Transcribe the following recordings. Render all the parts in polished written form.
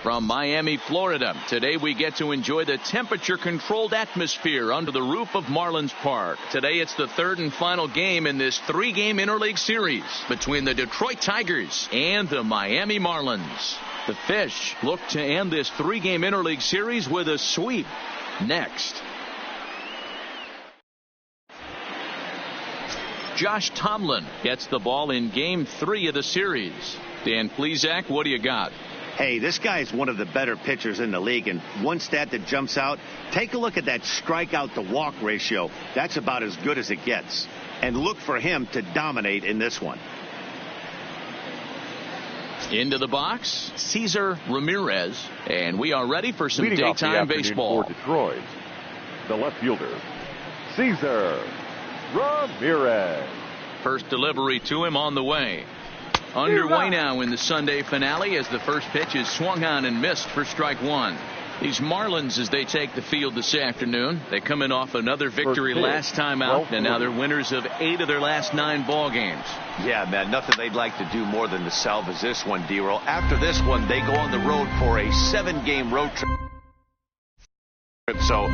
From Miami, Florida, today we get to enjoy the temperature-controlled atmosphere under the roof of Marlins Park. Today it's the third and final game in this three-game interleague series between the Detroit Tigers and the Miami Marlins. The Fish look to end this three-game interleague series with a sweep. Next. Josh Tomlin gets the ball in Game 3 of the series. Dan Plesac, what do you got? Hey, this guy is one of the better pitchers in the league, and one stat that jumps out, take a look at that strikeout to walk ratio. That's about as good as it gets. And look for him to dominate in this one. Into the box, Cesar Ramirez, and we are ready for some Leading daytime baseball. For Detroit, the left fielder, Cesar Ramirez. First delivery to him on the way. Underway now in the Sunday finale as the first pitch is swung on and missed for strike one. These Marlins, as they take the field this afternoon, they come in off another victory last time out, and now they're winners of 8 of their last 9 ball games. Yeah, man, nothing they'd like to do more than to salvage this one, D-Roll. After this one, they go on the road for a 7-game road trip. So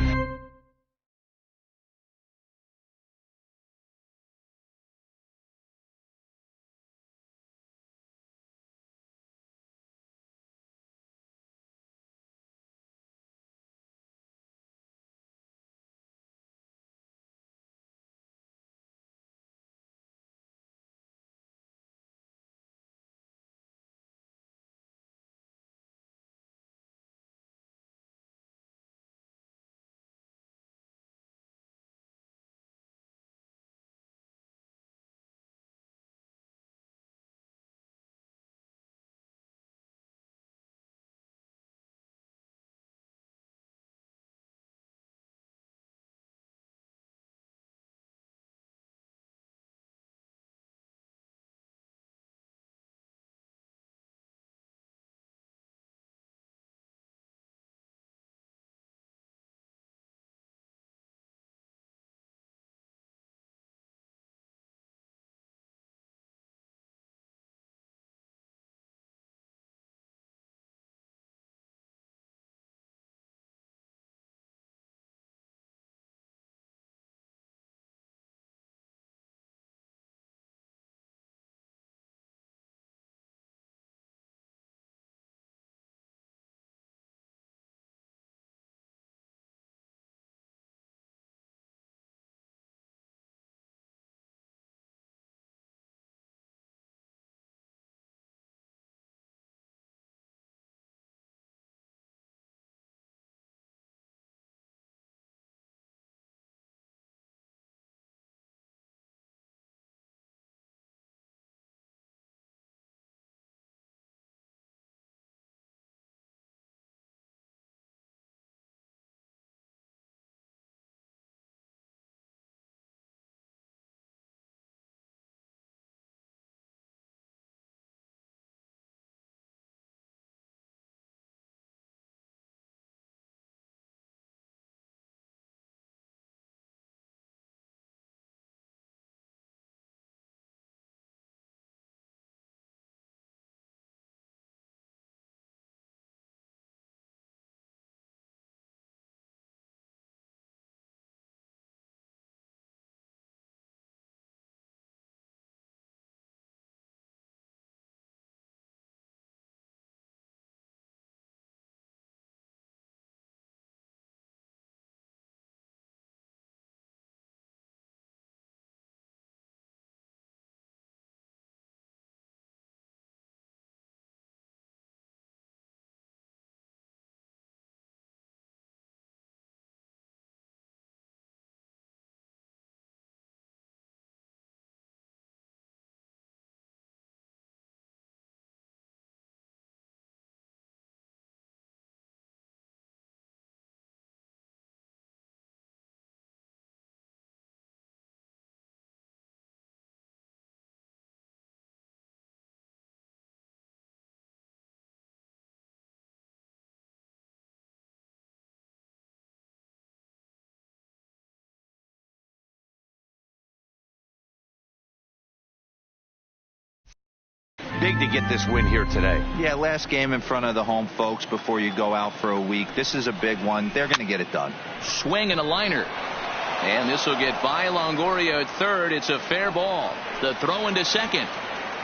big to get this win here today. Yeah, last game in front of the home folks before you go out for a week. This is a big one. They're going to get it done. Swing and a liner. And this will get by Longoria at third. It's a fair ball. The throw into second.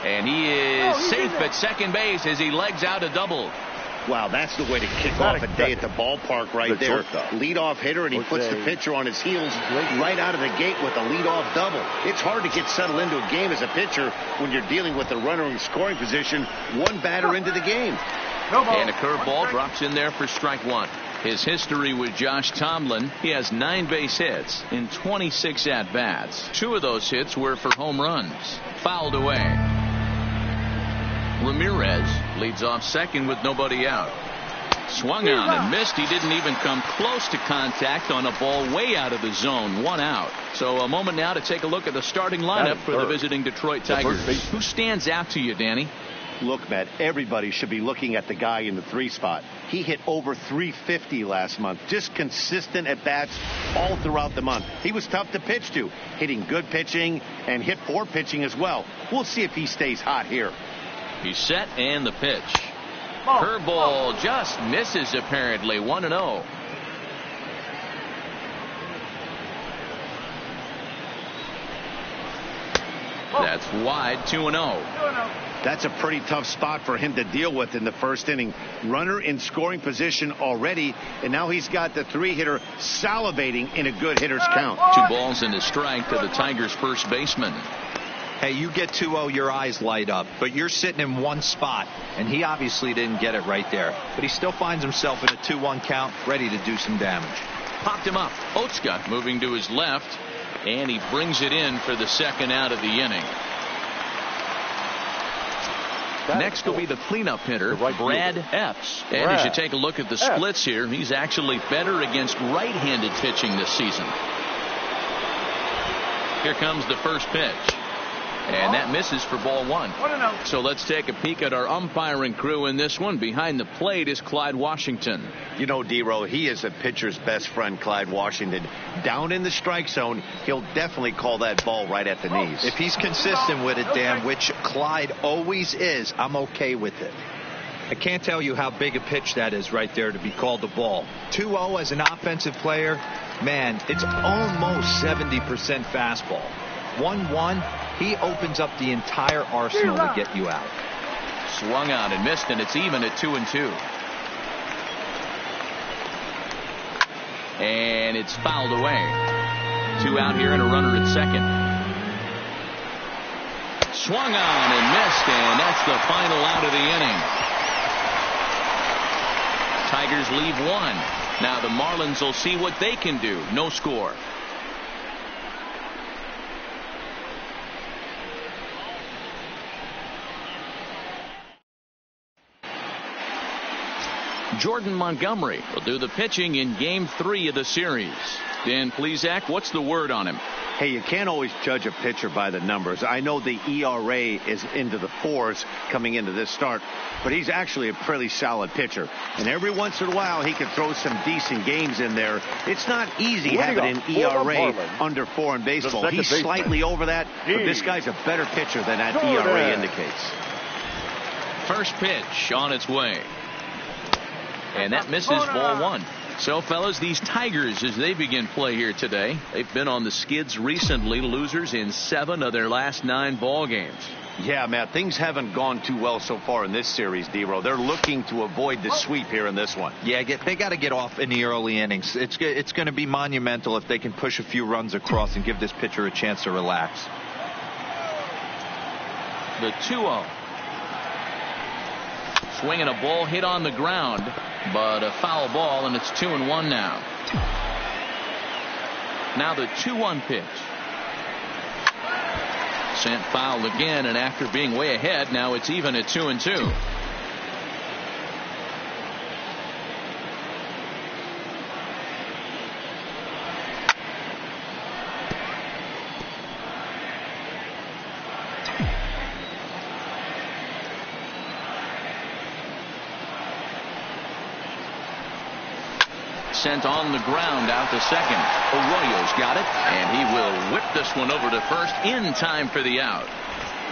And he is safe at second base as he legs out a double. Wow, that's the way to kick off a day at the ballpark right there. Leadoff hitter, and he puts the pitcher on his heels right out of the gate with a leadoff double. It's hard to get settled into a game as a pitcher when you're dealing with a runner in scoring position, one batter into the game. And a curveball drops in there for strike one. His history with Josh Tomlin, he has 9 base hits in 26 at-bats. 2 of those hits were for home runs. Fouled away. Ramirez leads off second with nobody out. Swung on and missed. He didn't even come close to contact on a ball way out of the zone. 1 out. So a moment now to take a look at the starting lineup for the visiting Detroit Tigers. Who stands out to you, Danny? Look, Matt, everybody should be looking at the guy in the 3 spot. He hit over 350 last month. Just consistent at bats all throughout the month. He was tough to pitch to, hitting good pitching and hit 4 pitching as well. We'll see if he stays hot here. He's set and the pitch. Curveball just misses apparently. 1-0. That's wide. 2-0. That's a pretty tough spot for him to deal with in the first inning. Runner in scoring position already, and now he's got the 3-hitter salivating in a good hitter's count. 2 balls and a strike to the Tigers' first baseman. Hey, you get 2-0, your eyes light up, but you're sitting in one spot, and he obviously didn't get it right there. But he still finds himself in a 2-1 count, ready to do some damage. Popped him up. Otska moving to his left, and he brings it in for the second out of the inning. Next will be the cleanup hitter, Brad Epps. And as you take a look at the splits here, he's actually better against right-handed pitching this season. Here comes the first pitch. And that misses for ball 1. So let's take a peek at our umpiring crew in this one. Behind the plate is Clyde Washington. You know, D-Row, he is a pitcher's best friend, Clyde Washington. Down in the strike zone, he'll definitely call that ball right at the knees. If he's consistent with it, Dan, which Clyde always is, I'm okay with it. I can't tell you how big a pitch that is right there to be called the ball. 2-0 as an offensive player, man, it's almost 70% fastball. 1-1, he opens up the entire arsenal to get you out. Swung on and missed, and it's even at 2-2. And it's fouled away. 2 out here and a runner at second. Swung on and missed, and that's the final out of the inning. Tigers leave 1. Now the Marlins will see what they can do. No score. Jordan Montgomery will do the pitching in Game 3 of the series. Dan Plesac, what's the word on him? Hey, you can't always judge a pitcher by the numbers. I know the ERA is into the 4s coming into this start, but he's actually a pretty solid pitcher. And every once in a while, he can throw some decent games in there. It's not easy having an ERA under 4 in baseball. He's slightly over that, but this guy's a better pitcher than that ERA indicates. First pitch on its way. And that misses ball 1. So, fellas, these Tigers, as they begin play here today, they've been on the skids recently, losers in 7 of their last 9 ball games. Yeah, Matt, things haven't gone too well so far in this series, D-Row. They're looking to avoid the sweep here in this one. Yeah, they got to get off in the early innings. It's going to be monumental if they can push a few runs across and give this pitcher a chance to relax. The 2-0. Swinging a ball hit on the ground, but a foul ball, and it's 2-1 now. Now the 2-1 pitch. Sent foul again, and after being way ahead, now it's even at 2-2. Sent on the ground out to second. Arroyo's got it, and he will whip this one over to first in time for the out.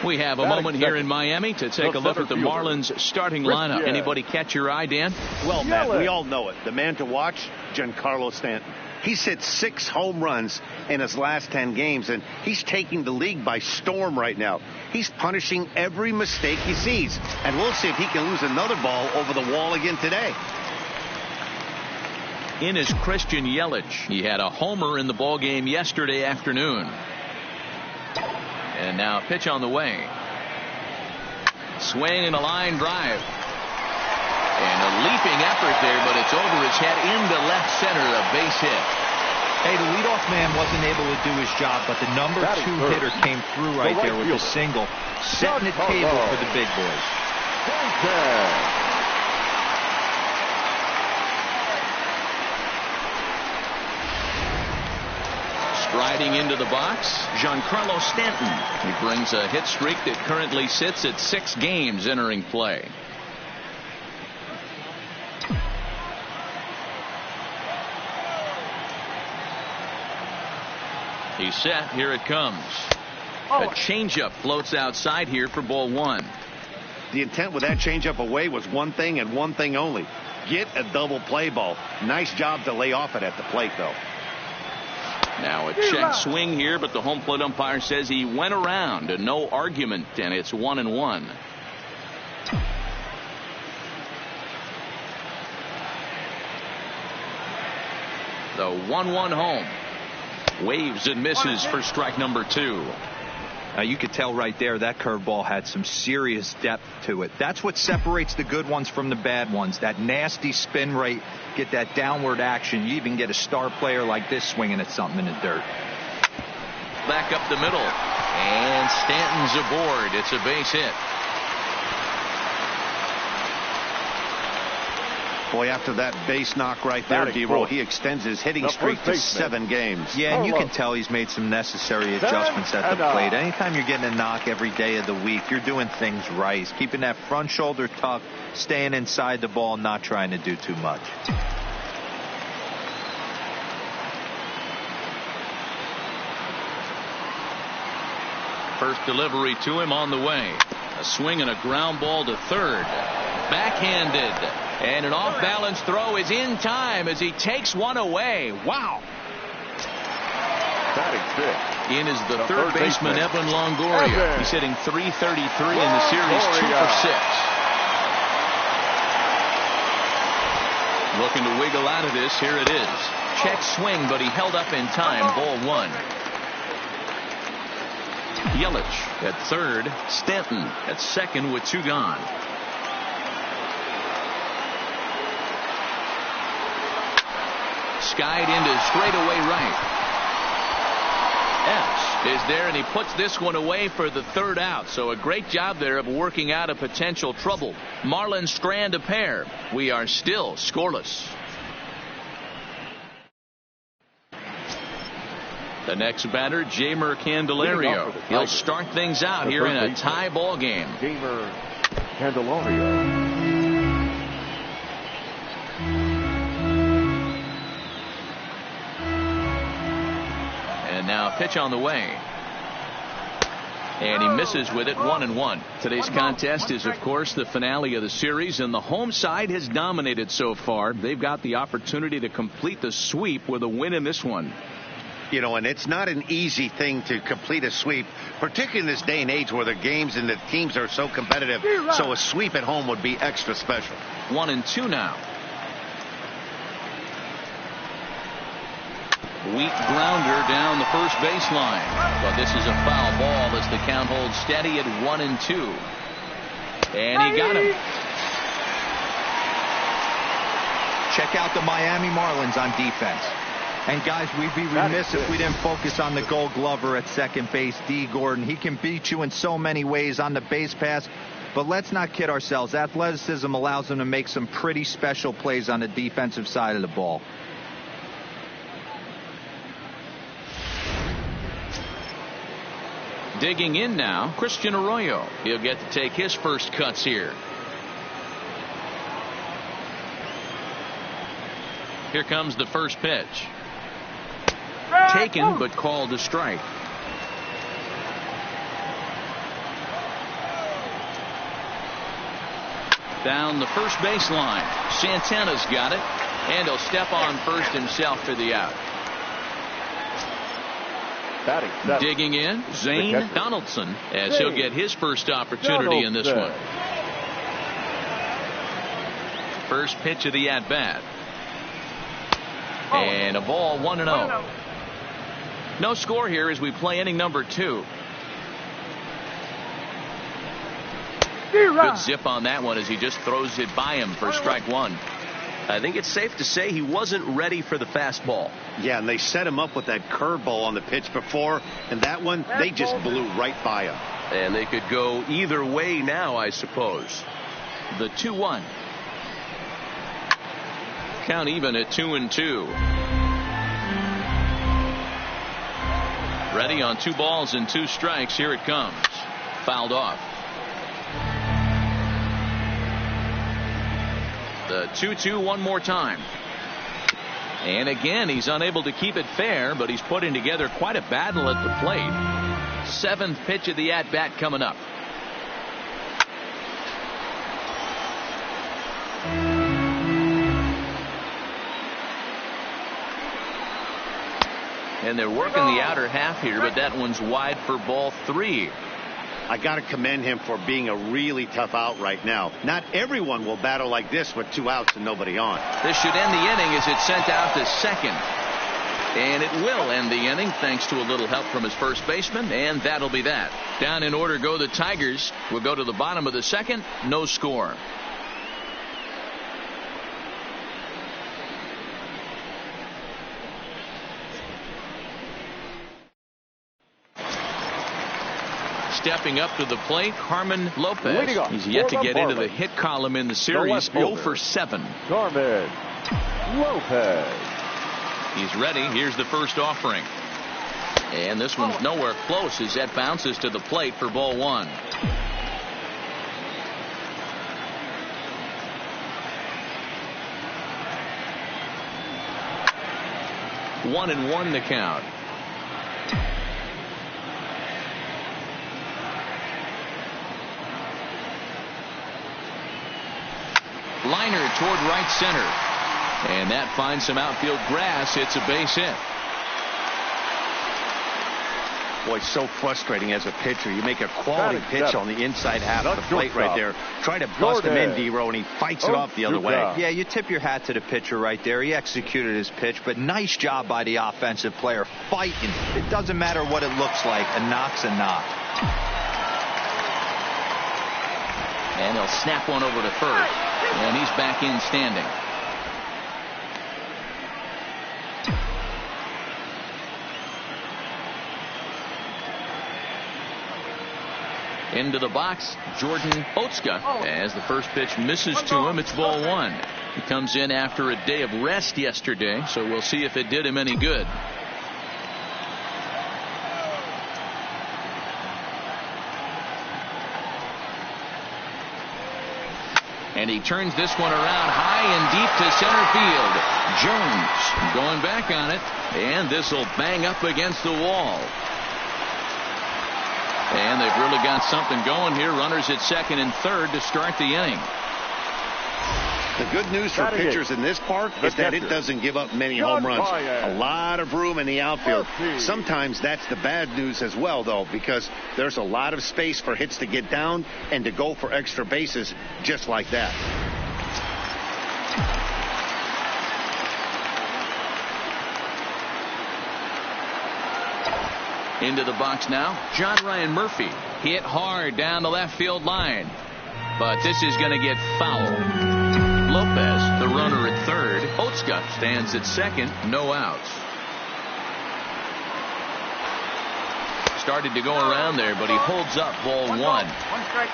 We have a moment here in Miami to take a look at the Marlins starting lineup. Anybody catch your eye, Dan? Well, Matt, we all know it. The man to watch, Giancarlo Stanton. He's hit 6 home runs in his last 10 games, and he's taking the league by storm right now. He's punishing every mistake he sees, and we'll see if he can lose another ball over the wall again today. In is Christian Yelich. He had a homer in the ballgame yesterday afternoon. And now pitch on the way. Swing and a line drive. And a leaping effort there, but it's over his head into left center, a base hit. Hey, the leadoff man wasn't able to do his job, but the number 2 hitter came through right there with a single, setting the table for the big boys. Striding into the box, Giancarlo Stanton. He brings a hit streak that currently sits at 6 games entering play. He's set. Here it comes. A changeup floats outside here for ball 1. The intent with that changeup away was one thing and one thing only. Get a double play ball. Nice job to lay off it at the plate, though. Now a check swing here, but the home plate umpire says he went around and no argument, and it's 1-1. The 1-1 home. Waves and misses for strike number 2. Now you could tell right there that curveball had some serious depth to it. That's what separates the good ones from the bad ones. That nasty spin rate, get that downward action. You even get a star player like this swinging at something in the dirt. Back up the middle. And Stanton's aboard. It's a base hit. Boy, after that base knock right there, D-Roll, he extends his hitting streak to 7 games. Yeah, and you can tell he's made some necessary adjustments at the plate. Anytime you're getting a knock every day of the week, you're doing things right. He's keeping that front shoulder tucked, staying inside the ball, not trying to do too much. First delivery to him on the way. A swing and a ground ball to third. Backhanded. And an off-balance throw is in time as he takes one away. Wow. In is the third baseman, Evan Longoria. He's hitting .333 in the series, 2 for 6. Looking to wiggle out of this. Here it is. Check swing, but he held up in time. Ball 1. Yelich at third. Stanton at second with 2 gone. Skied into straightaway right. Epps is there, and he puts this one away for the 3rd out. So a great job there of working out a potential trouble. Marlins strand a pair. We are still scoreless. The next batter, Jeimer Candelario. He'll start things out here in a tie ball game. Jeimer Candelario. Now pitch on the way. And he misses with it. 1-1. Today's contest is, of course, the finale of the series, and the home side has dominated so far. They've got the opportunity to complete the sweep with a win in this one. You know, and it's not an easy thing to complete a sweep, particularly in this day and age where the games and the teams are so competitive. So a sweep at home would be extra special. 1-2 now. Weak grounder down the first baseline. But this is a foul ball as the count holds steady at 1-2. And he got him. Check out the Miami Marlins on defense. And guys, we'd be remiss if we didn't focus on the Gold Glover at second base, D. Gordon. He can beat you in so many ways on the base pass. But let's not kid ourselves. Athleticism allows him to make some pretty special plays on the defensive side of the ball. Digging in now, Christian Arroyo. He'll get to take his first cuts here. Here comes the first pitch. Taken, but called a strike. Down the first baseline. Santana's got it. And he'll step on first himself for the out. Digging in, Zane Donaldson, as he'll get his first opportunity in this one. First pitch of the at-bat. And a ball, 1-0. No score here as we play inning number 2. Good zip on that one as he just throws it by him for strike 1. I think it's safe to say he wasn't ready for the fastball. Yeah, and they set him up with that curveball on the pitch before, and that one, they just blew right by him. And they could go either way now, I suppose. The 2-1. Count even at 2-2. Ready on 2 balls and 2 strikes. Here it comes. Fouled off. The 2-2 one more time. And again, he's unable to keep it fair, but he's putting together quite a battle at the plate. 7th pitch of the at-bat coming up. And they're working the outer half here, but that one's wide for ball 3. I got to commend him for being a really tough out right now. Not everyone will battle like this with 2 outs and nobody on. This should end the inning as it's sent out to second. And it will end the inning thanks to a little help from his first baseman, and that'll be that. Down in order go the Tigers. We'll go to the bottom of the second. No score. Stepping up to the plate, Carmen Lopez. He's yet to get into the hit column in the series. 0 for 7. Carmen Lopez. He's ready. Here's the first offering. And this one's nowhere close as that bounces to the plate for ball 1. One and 1 the count. Liner toward right center. And that finds some outfield grass. It's a base hit. Boy, so frustrating as a pitcher. You make a quality pitch on the inside half of the plate right there. Try to bust him in, D-Row, and he fights it off the other way. Yeah, you tip your hat to the pitcher right there. He executed his pitch, but nice job by the offensive player fighting. It doesn't matter what it looks like. A knock's a knock. And he'll snap one over to first. And he's back in standing. Into the box, Jordan Otska. As the first pitch misses to him, it's ball 1. He comes in after a day of rest yesterday, so we'll see if it did him any good. And he turns this one around high and deep to center field. Jones going back on it, and this will bang up against the wall. And they've really got something going here. Runners at second and third to start the inning. The good news for pitchers in this park is that it doesn't give up many home runs. A lot of room in the outfield. Sometimes that's the bad news as well, though, because there's a lot of space for hits to get down and to go for extra bases just like that. Into the box now, John Ryan Murphy. Hit hard down the left field line. But this is going to get foul. Lopez, the runner at third. Otska stands at second. No outs. Started to go around there, but he holds up ball 1. One strike.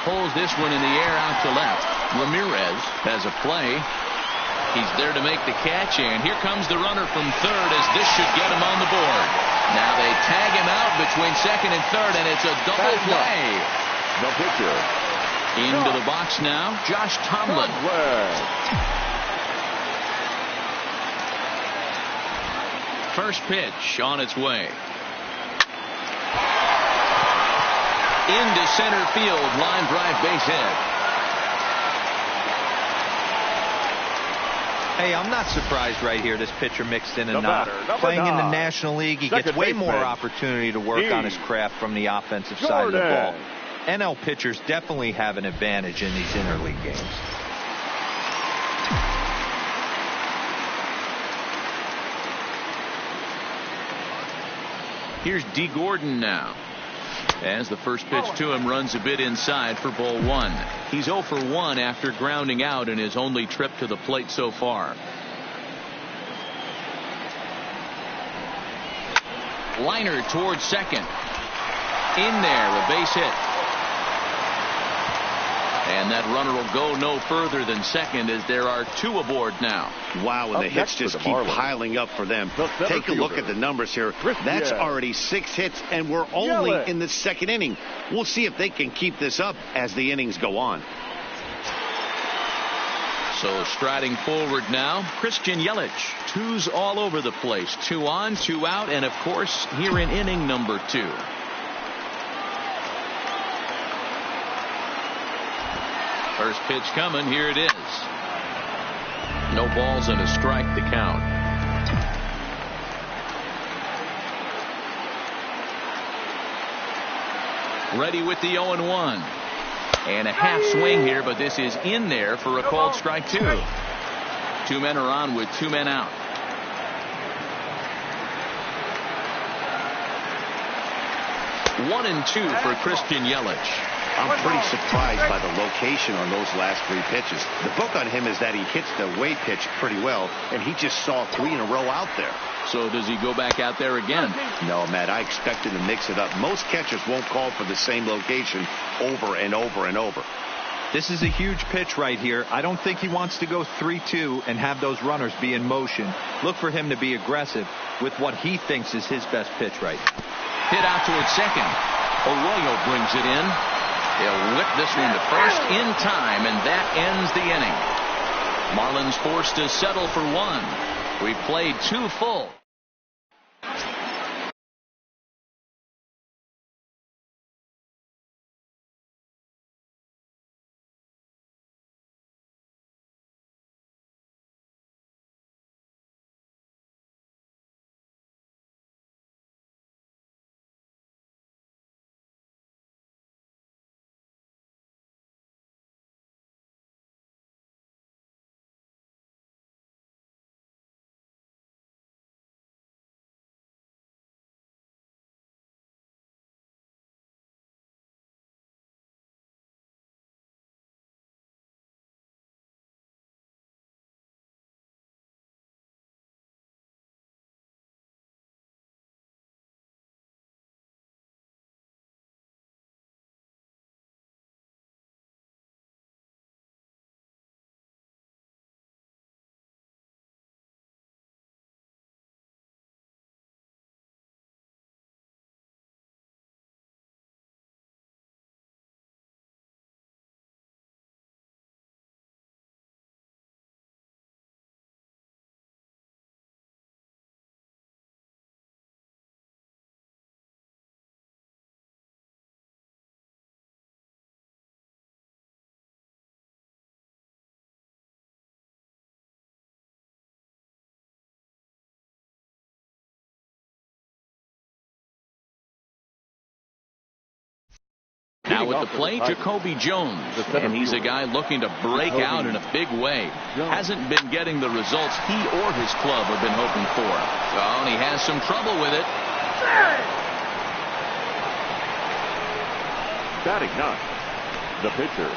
Pulls this one in the air out to left. Ramirez has a play. He's there to make the catch, and here comes the runner from third as this should get him on the board. Now they tag him out between second and third, and it's a double play. The pitcher. Into the box now, Josh Tomlin. First pitch on its way. Into center field, line drive, base hit. Hey, I'm not surprised right here. This pitcher mixed in a knock. Playing in the National League, he gets way more opportunity to work on his craft from the offensive side of the ball. NL pitchers definitely have an advantage in these interleague games. Here's D. Gordon now. As the first pitch to him runs a bit inside for ball one. He's 0 for 1 after grounding out in his only trip to the plate so far. Liner towards second. In there, a base hit. And that runner will go no further than second as there are 2 aboard now. Wow, and the hits just keep piling up for them. Take a look at the numbers here. That's already 6 hits, and we're only in the second inning. We'll see if they can keep this up as the innings go on. So striding forward now, Christian Yelich. 2s all over the place. 2 on, 2 out, and of course here in inning number 2. First pitch coming. Here it is. No balls and a strike to count. Ready with the 0-1. And a half swing here, but this is in there for a called strike 2. 2 men are on with 2 men out. One and 2 for Christian Yelich. I'm pretty surprised by the location on those last 3 pitches. The book on him is that he hits the way pitch pretty well, and he just saw 3 in a row out there. So does he go back out there again? No, Matt, I expect him to mix it up. Most catchers won't call for the same location over and over and over. This is a huge pitch right here. I don't think he wants to go 3-2 and have those runners be in motion. Look for him to be aggressive with what he thinks is his best pitch right now. Hit out towards second. Arroyo brings it in. He'll whip this one to first in time, and that ends the inning. Marlins forced to settle for 1. We've played 2 full. Now at the plate, Jacoby Jones, and he's a guy looking to break out in a big way. Hasn't been getting the results he or his club have been hoping for. Oh, and he has some trouble with it. Batting 9, the pitcher,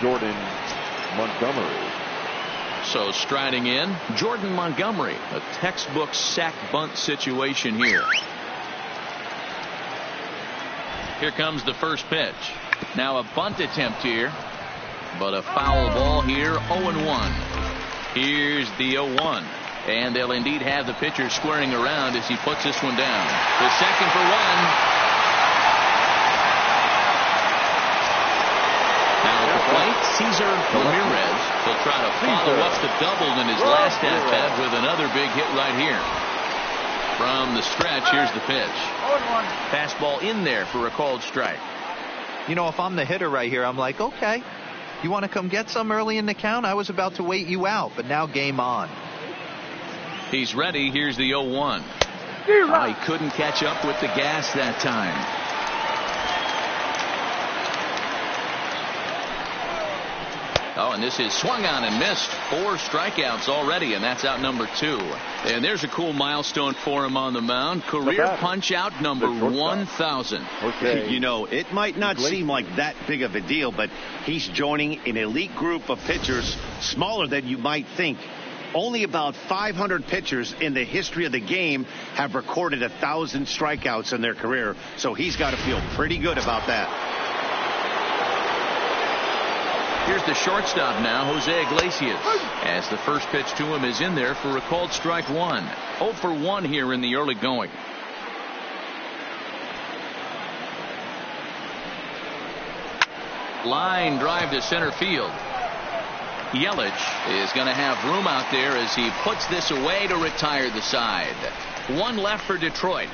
Jordan Montgomery. So striding in, Jordan Montgomery, a textbook sack bunt situation here. Here comes the first pitch. Now a bunt attempt here, but a foul ball here, 0-1. Here's the 0-1, and they'll indeed have the pitcher squaring around as he puts this one down. The second for 1. Now at the plate, Cesar Ramirez will try to follow up the double in his last at bat with another big hit right here. From the stretch, here's the pitch. Fastball in there for a called strike. You know, if I'm the hitter right here, I'm like, okay, you want to come get some early in the count? I was about to wait you out, but now game on. He's ready. Here's the 0-1. He couldn't catch up with the gas that time. Oh, and this is swung on and missed. 4 strikeouts already, and that's out number 2. And there's a cool milestone for him on the mound. Career punch out number 1,000. Okay. You know, it might not seem like that big of a deal, but he's joining an elite group of pitchers smaller than you might think. Only about 500 pitchers in the history of the game have recorded 1,000 strikeouts in their career, so he's got to feel pretty good about that. Here's the shortstop now, Jose Iglesias, as the first pitch to him is in there for a called strike 1. 0 for 1 here in the early going. Line drive to center field. Yelich is going to have room out there as he puts this away to retire the side. 1 left for Detroit.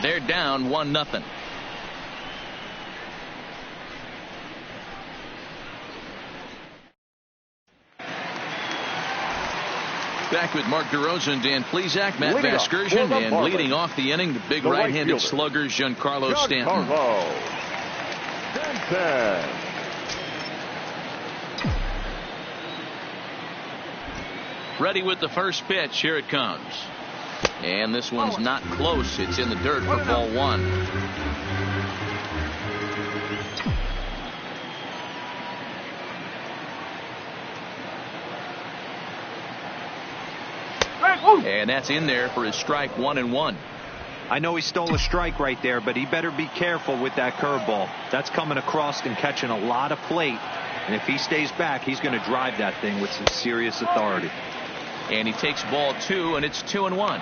They're down 1-0. Back with Mark DeRosa, Dan Plesac, Matt Vasgersian, and leading off the inning, the big right-handed slugger, Giancarlo Stanton. Ready with the first pitch. Here it comes. And this one's not close. It's in the dirt for ball 1. And that's in there for his strike 1-1. I know he stole a strike right there, but he better be careful with that curveball. That's coming across and catching a lot of plate. And if he stays back, he's going to drive that thing with some serious authority. And he takes ball 2, and it's 2-1.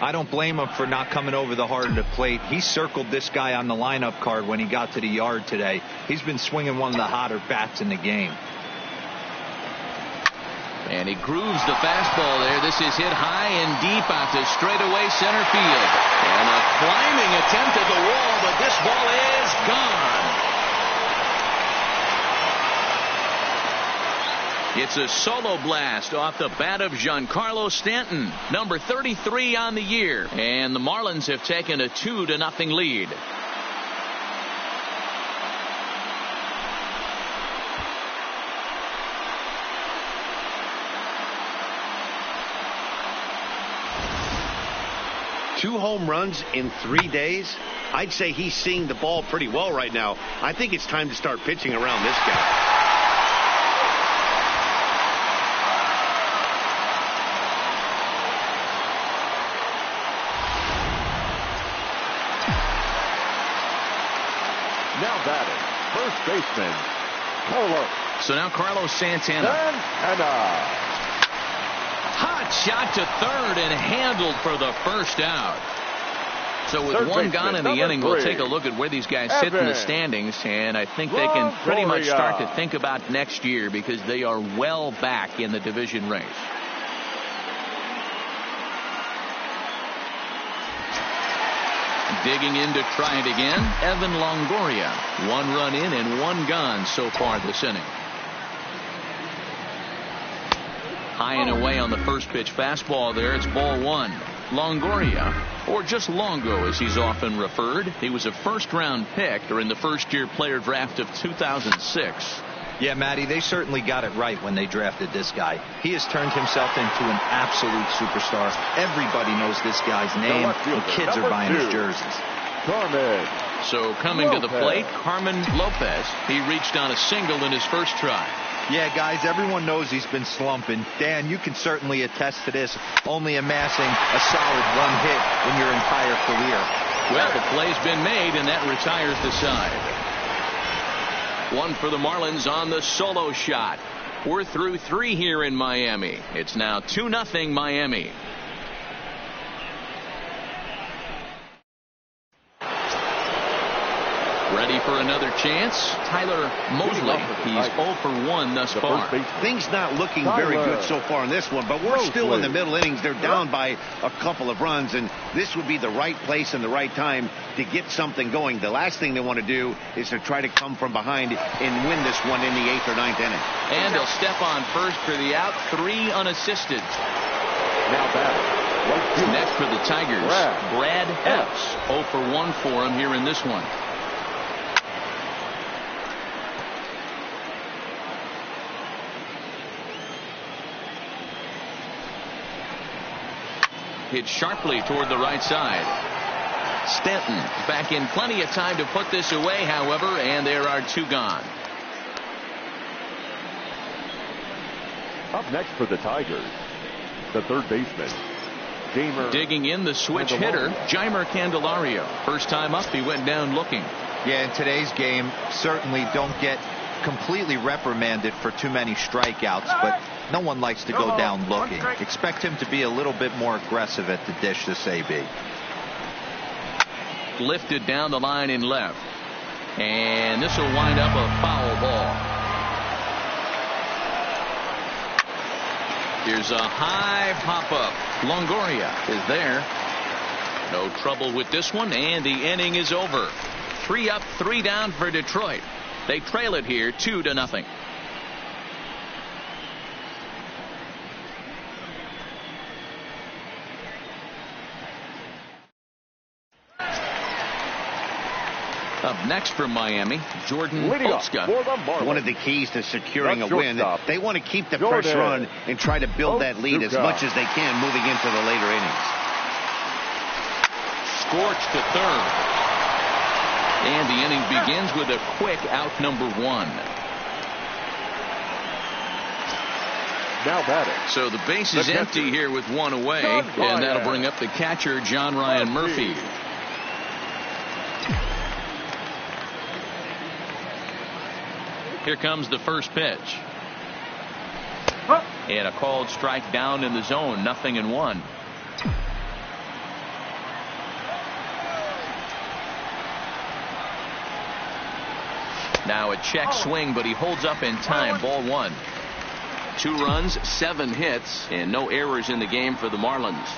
I don't blame him for not coming over the heart of the plate. He circled this guy on the lineup card when he got to the yard today. He's been swinging one of the hotter bats in the game. And he grooves the fastball there. This is hit high and deep out to straightaway center field. And a climbing attempt at the wall, but this ball is gone. It's a solo blast off the bat of Giancarlo Stanton, number 33 on the year. And the Marlins have taken a 2-0 lead. Two home runs in 3 days. I'd say he's seeing the ball pretty well right now. I think it's time to start pitching around this guy. Now batting, first baseman, Carlos. So now Carlos Santana. Hot shot to third and handled for the first out. So with one gone in the inning, we'll take a look at where these guys sit in the standings, and I think they can pretty much start to think about next year because they are well back in the division race. Digging in to try it again, Evan Longoria. 1 run in and 1 gone so far this inning. High and away on the first pitch fastball there. It's ball 1. Longoria, or just Longo as he's often referred. He was a first-round pick during the first-year player draft of 2006. Yeah, Matty, they certainly got it right when they drafted this guy. He has turned himself into an absolute superstar. Everybody knows this guy's name, and kids are buying his jerseys. So coming to the plate, Carmen Lopez. He reached on a single in his first try. Yeah, guys, everyone knows he's been slumping. Dan, you can certainly attest to this, only amassing a solid 1 hit in your entire career. Well, the play's been made, and that retires the side. 1 for the Marlins on the solo shot. We're through 3 here in Miami. It's now 2-0 Miami. Ready for another chance? Tyler Mosley. He's 0 for 1 thus far. Things not looking very good so far in this one, but we're still in the middle innings. They're down by a couple of runs, and this would be the right place and the right time to get something going. The last thing they want to do is to try to come from behind and win this one in the 8th or 9th inning. And they'll step on first for the out, 3 unassisted. Now batting. Next for the Tigers, Brad Epps. 0 for 1 for him here in this one. Hit sharply toward the right side. Stanton back in plenty of time to put this away, however, and there are 2 gone. Up next for the Tigers, the third baseman. Digging in the switch hitter, Jeimer Candelario. First time up, he went down looking. Yeah, in today's game, certainly don't get completely reprimanded for too many strikeouts, but no one likes to go down looking. Expect him to be a little bit more aggressive at the dish this AB. Lifted down the line in left. And this will wind up a foul ball. Here's a high pop-up. Longoria is there. No trouble with this one, and the inning is over. 3 up, 3 down for Detroit. They trail it here 2-0. Up next from Miami, Jordan Polska. One of the keys to securing a win, they want to keep the first run and try to build that lead as much as they can moving into the later innings. Scorched to third. And the inning begins with a quick out number 1. Now batting. So the base is empty here with 1 away, and that'll bring up the catcher, John Ryan Murphy. Here comes the first pitch. And a called strike down in the zone, 0-1. Now a check swing, but he holds up in time. Ball 1. 2 runs, 7 hits, and no errors in the game for the Marlins.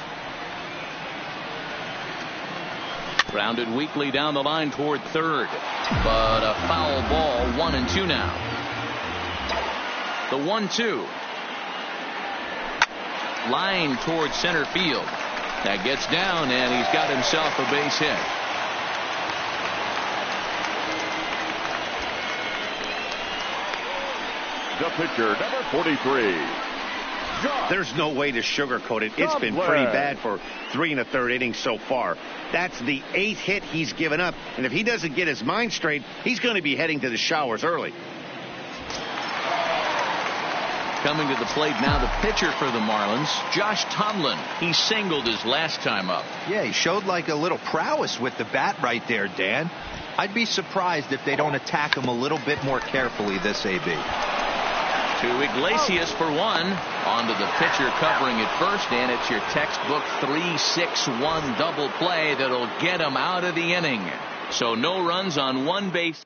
Grounded weakly down the line toward third, but a foul ball. 1-2 now. The 1-2. Line toward center field. That gets down, and he's got himself a base hit. The pitcher, number 43. There's no way to sugarcoat it. It's been pretty bad for 3 1/3 innings so far. That's the 8th hit he's given up, and if he doesn't get his mind straight, he's going to be heading to the showers early. Coming to the plate now, the pitcher for the Marlins, Josh Tomlin. He singled his last time up. Yeah, he showed like a little prowess with the bat right there, Dan. I'd be surprised if they don't attack him a little bit more carefully this AB. To Iglesias for 1. On to the pitcher covering it first, and it's your textbook 3-6-1 double play that'll get him out of the inning. So no runs on 1 base.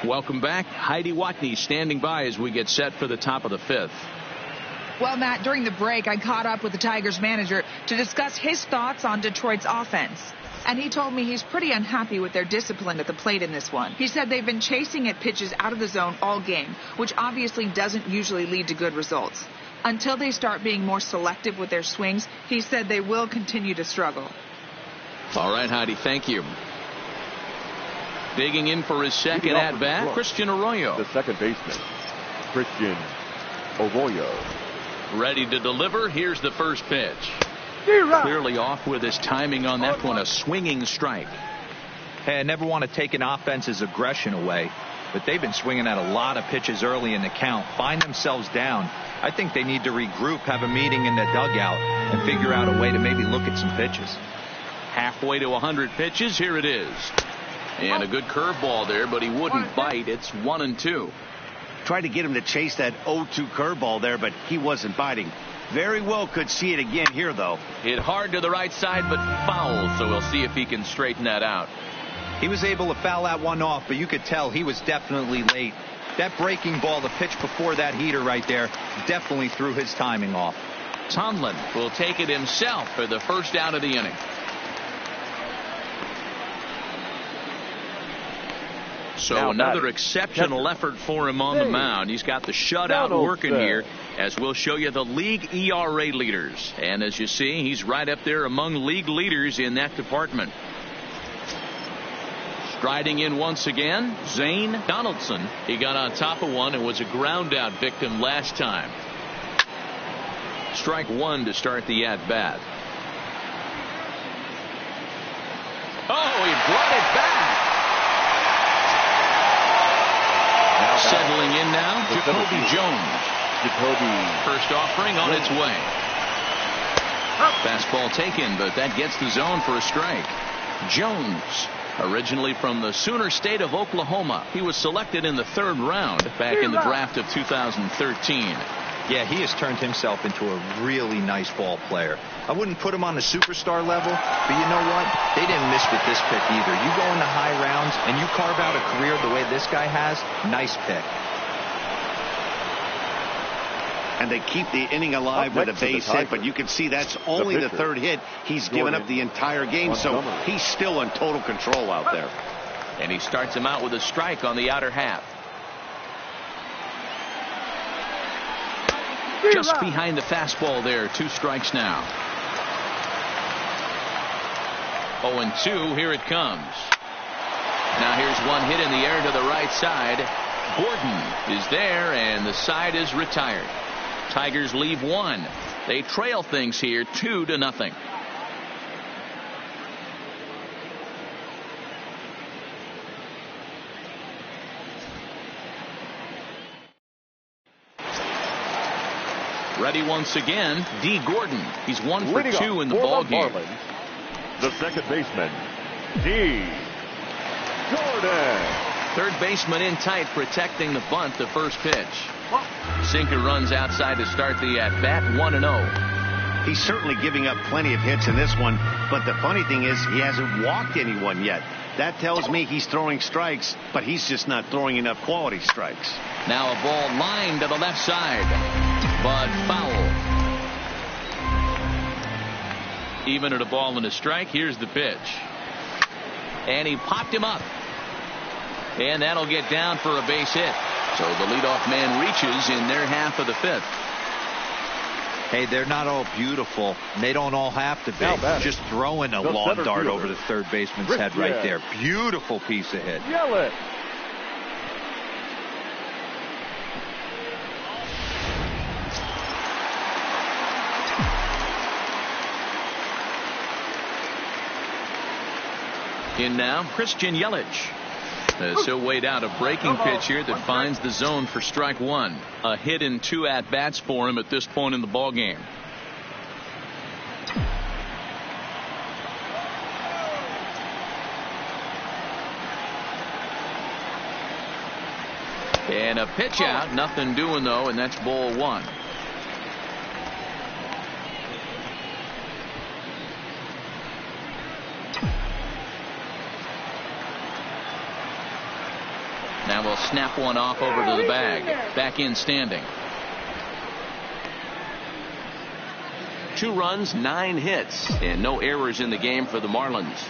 Welcome back. Heidi Watney standing by as we get set for the top of the 5th. Well, Matt, during the break, I caught up with the Tigers manager to discuss his thoughts on Detroit's offense. And he told me he's pretty unhappy with their discipline at the plate in this one. He said they've been chasing at pitches out of the zone all game, which obviously doesn't usually lead to good results. Until they start being more selective with their swings, he said they will continue to struggle. All right, Heidi, thank you. Digging in for his second at-bat, Christian Arroyo. The second baseman, Christian Arroyo. Ready to deliver. Here's the first pitch. Clearly off with his timing on that one, a swinging strike. Hey, I never want to take an offense's aggression away, but they've been swinging at a lot of pitches early in the count. Find themselves down. I think they need to regroup, have a meeting in the dugout, and figure out a way to maybe look at some pitches. Halfway to 100 pitches, here it is. And a good curveball there, but he wouldn't bite. It's 1-2. Tried to get him to chase that 0-2 curveball there, but he wasn't biting. Very well could see it again here, though. Hit hard to the right side, but foul, so we'll see if he can straighten that out. He was able to foul that one off, but you could tell he was definitely late. That breaking ball, the pitch before that heater right there, definitely threw his timing off. Tomlin will take it himself for the first out of the inning. So another exceptional effort for him on the mound. He's got the shutout working here, as we'll show you the league ERA leaders. And as you see, he's right up there among league leaders in that department. Striding in once again, Zane Donaldson. He got on top of one and was a ground out victim last time. Strike one to start the at-bat. Oh, he brought it back. Now settling in now, Jacoby Jones. First offering on its way. Fastball taken, but that gets the zone for a strike. Jones, originally from the Sooner State of Oklahoma. He was selected in the 3rd round back in the draft of 2013. Yeah, he has turned himself into a really nice ball player. I wouldn't put him on the superstar level, but you know what? They didn't miss with this pick either. You go into high rounds and you carve out a career the way this guy has, nice pick. And they keep the inning alive with a base hit, but you can see that's only the 3rd hit. He's given up the entire game, so he's still in total control out there. And he starts him out with a strike on the outer half. Just behind the fastball there. 2 strikes now. 0-2. Here it comes. Now here's one hit in the air to the right side. Gordon is there, and the side is retired. Tigers leave 1. They trail things here 2-0. Ready once again, D. Gordon. He's 1 for 2 in the ball game. The second baseman, D. Gordon. Third baseman in tight, protecting the bunt. The first pitch. Sinker runs outside to start the at-bat. 1-0. He's certainly giving up plenty of hits in this one, but the funny thing is he hasn't walked anyone yet. That tells me he's throwing strikes, but he's just not throwing enough quality strikes. Now a ball lined to the left side, but foul. Even at a ball and a strike. Here's the pitch, and he popped him up, and that'll get down for a base hit. So the leadoff man reaches in their half of the 5th. Hey, they're not all beautiful, and they don't all have to be. Just throwing a long dart over the third baseman's head right there. Beautiful piece of hit. Yell it. In now, Christian Yelich. As he'll wait out a breaking pitch here that finds the zone for strike 1. A hit in 2 at-bats for him at this point in the ball game. And a pitch out, nothing doing though, and that's ball 1. Now we'll snap one off over to the bag. Back in standing. 2 runs, 9 hits, and no errors in the game for the Marlins.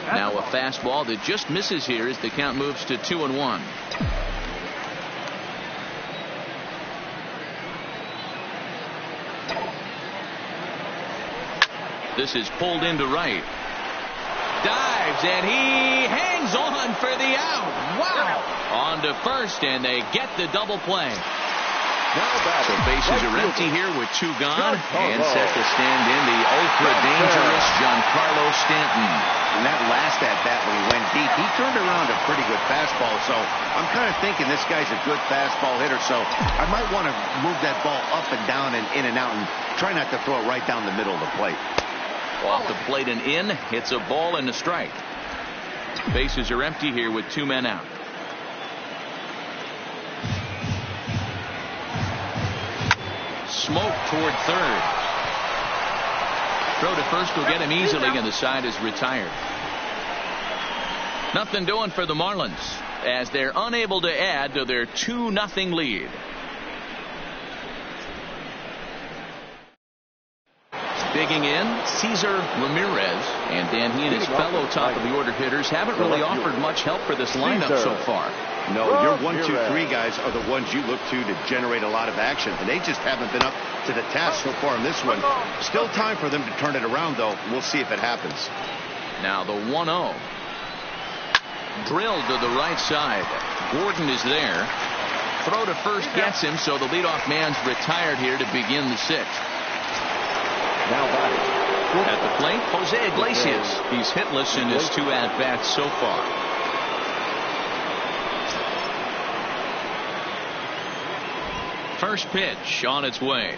Now a fastball that just misses here as the count moves to 2-1. This is pulled into right. Dives, and he hangs on for the out. Wow. On to first, and they get the double play. So bases are empty here with 2 gone, and set to stand in the ultra-dangerous Giancarlo Stanton. And that last at-bat when he went deep, he turned around a pretty good fastball. So I'm kind of thinking this guy's a good fastball hitter, so I might want to move that ball up and down and in and out and try not to throw it right down the middle of the plate. Off the plate and in. It's a ball and a strike. Bases are empty here with 2 men out. Smoke toward third. Throw to first will get him easily, and the side is retired. Nothing doing for the Marlins as they're unable to add to their 2-0 lead. Digging in, Cesar Ramirez. And Dan, he and his fellow top-of-the-order hitters haven't really offered much help for this lineup so far. No, your 1, 2, 3 guys are the ones you look to generate a lot of action, and they just haven't been up to the task so far in this one. Still time for them to turn it around, though. We'll see if it happens. Now the 1-0. Drilled to the right side. Gordon is there. Throw to first gets him, so the leadoff man's retired here to begin the 6th. Now batting at the plate, Jose Iglesias. He's hitless in his 2 at-bats so far. First pitch on its way.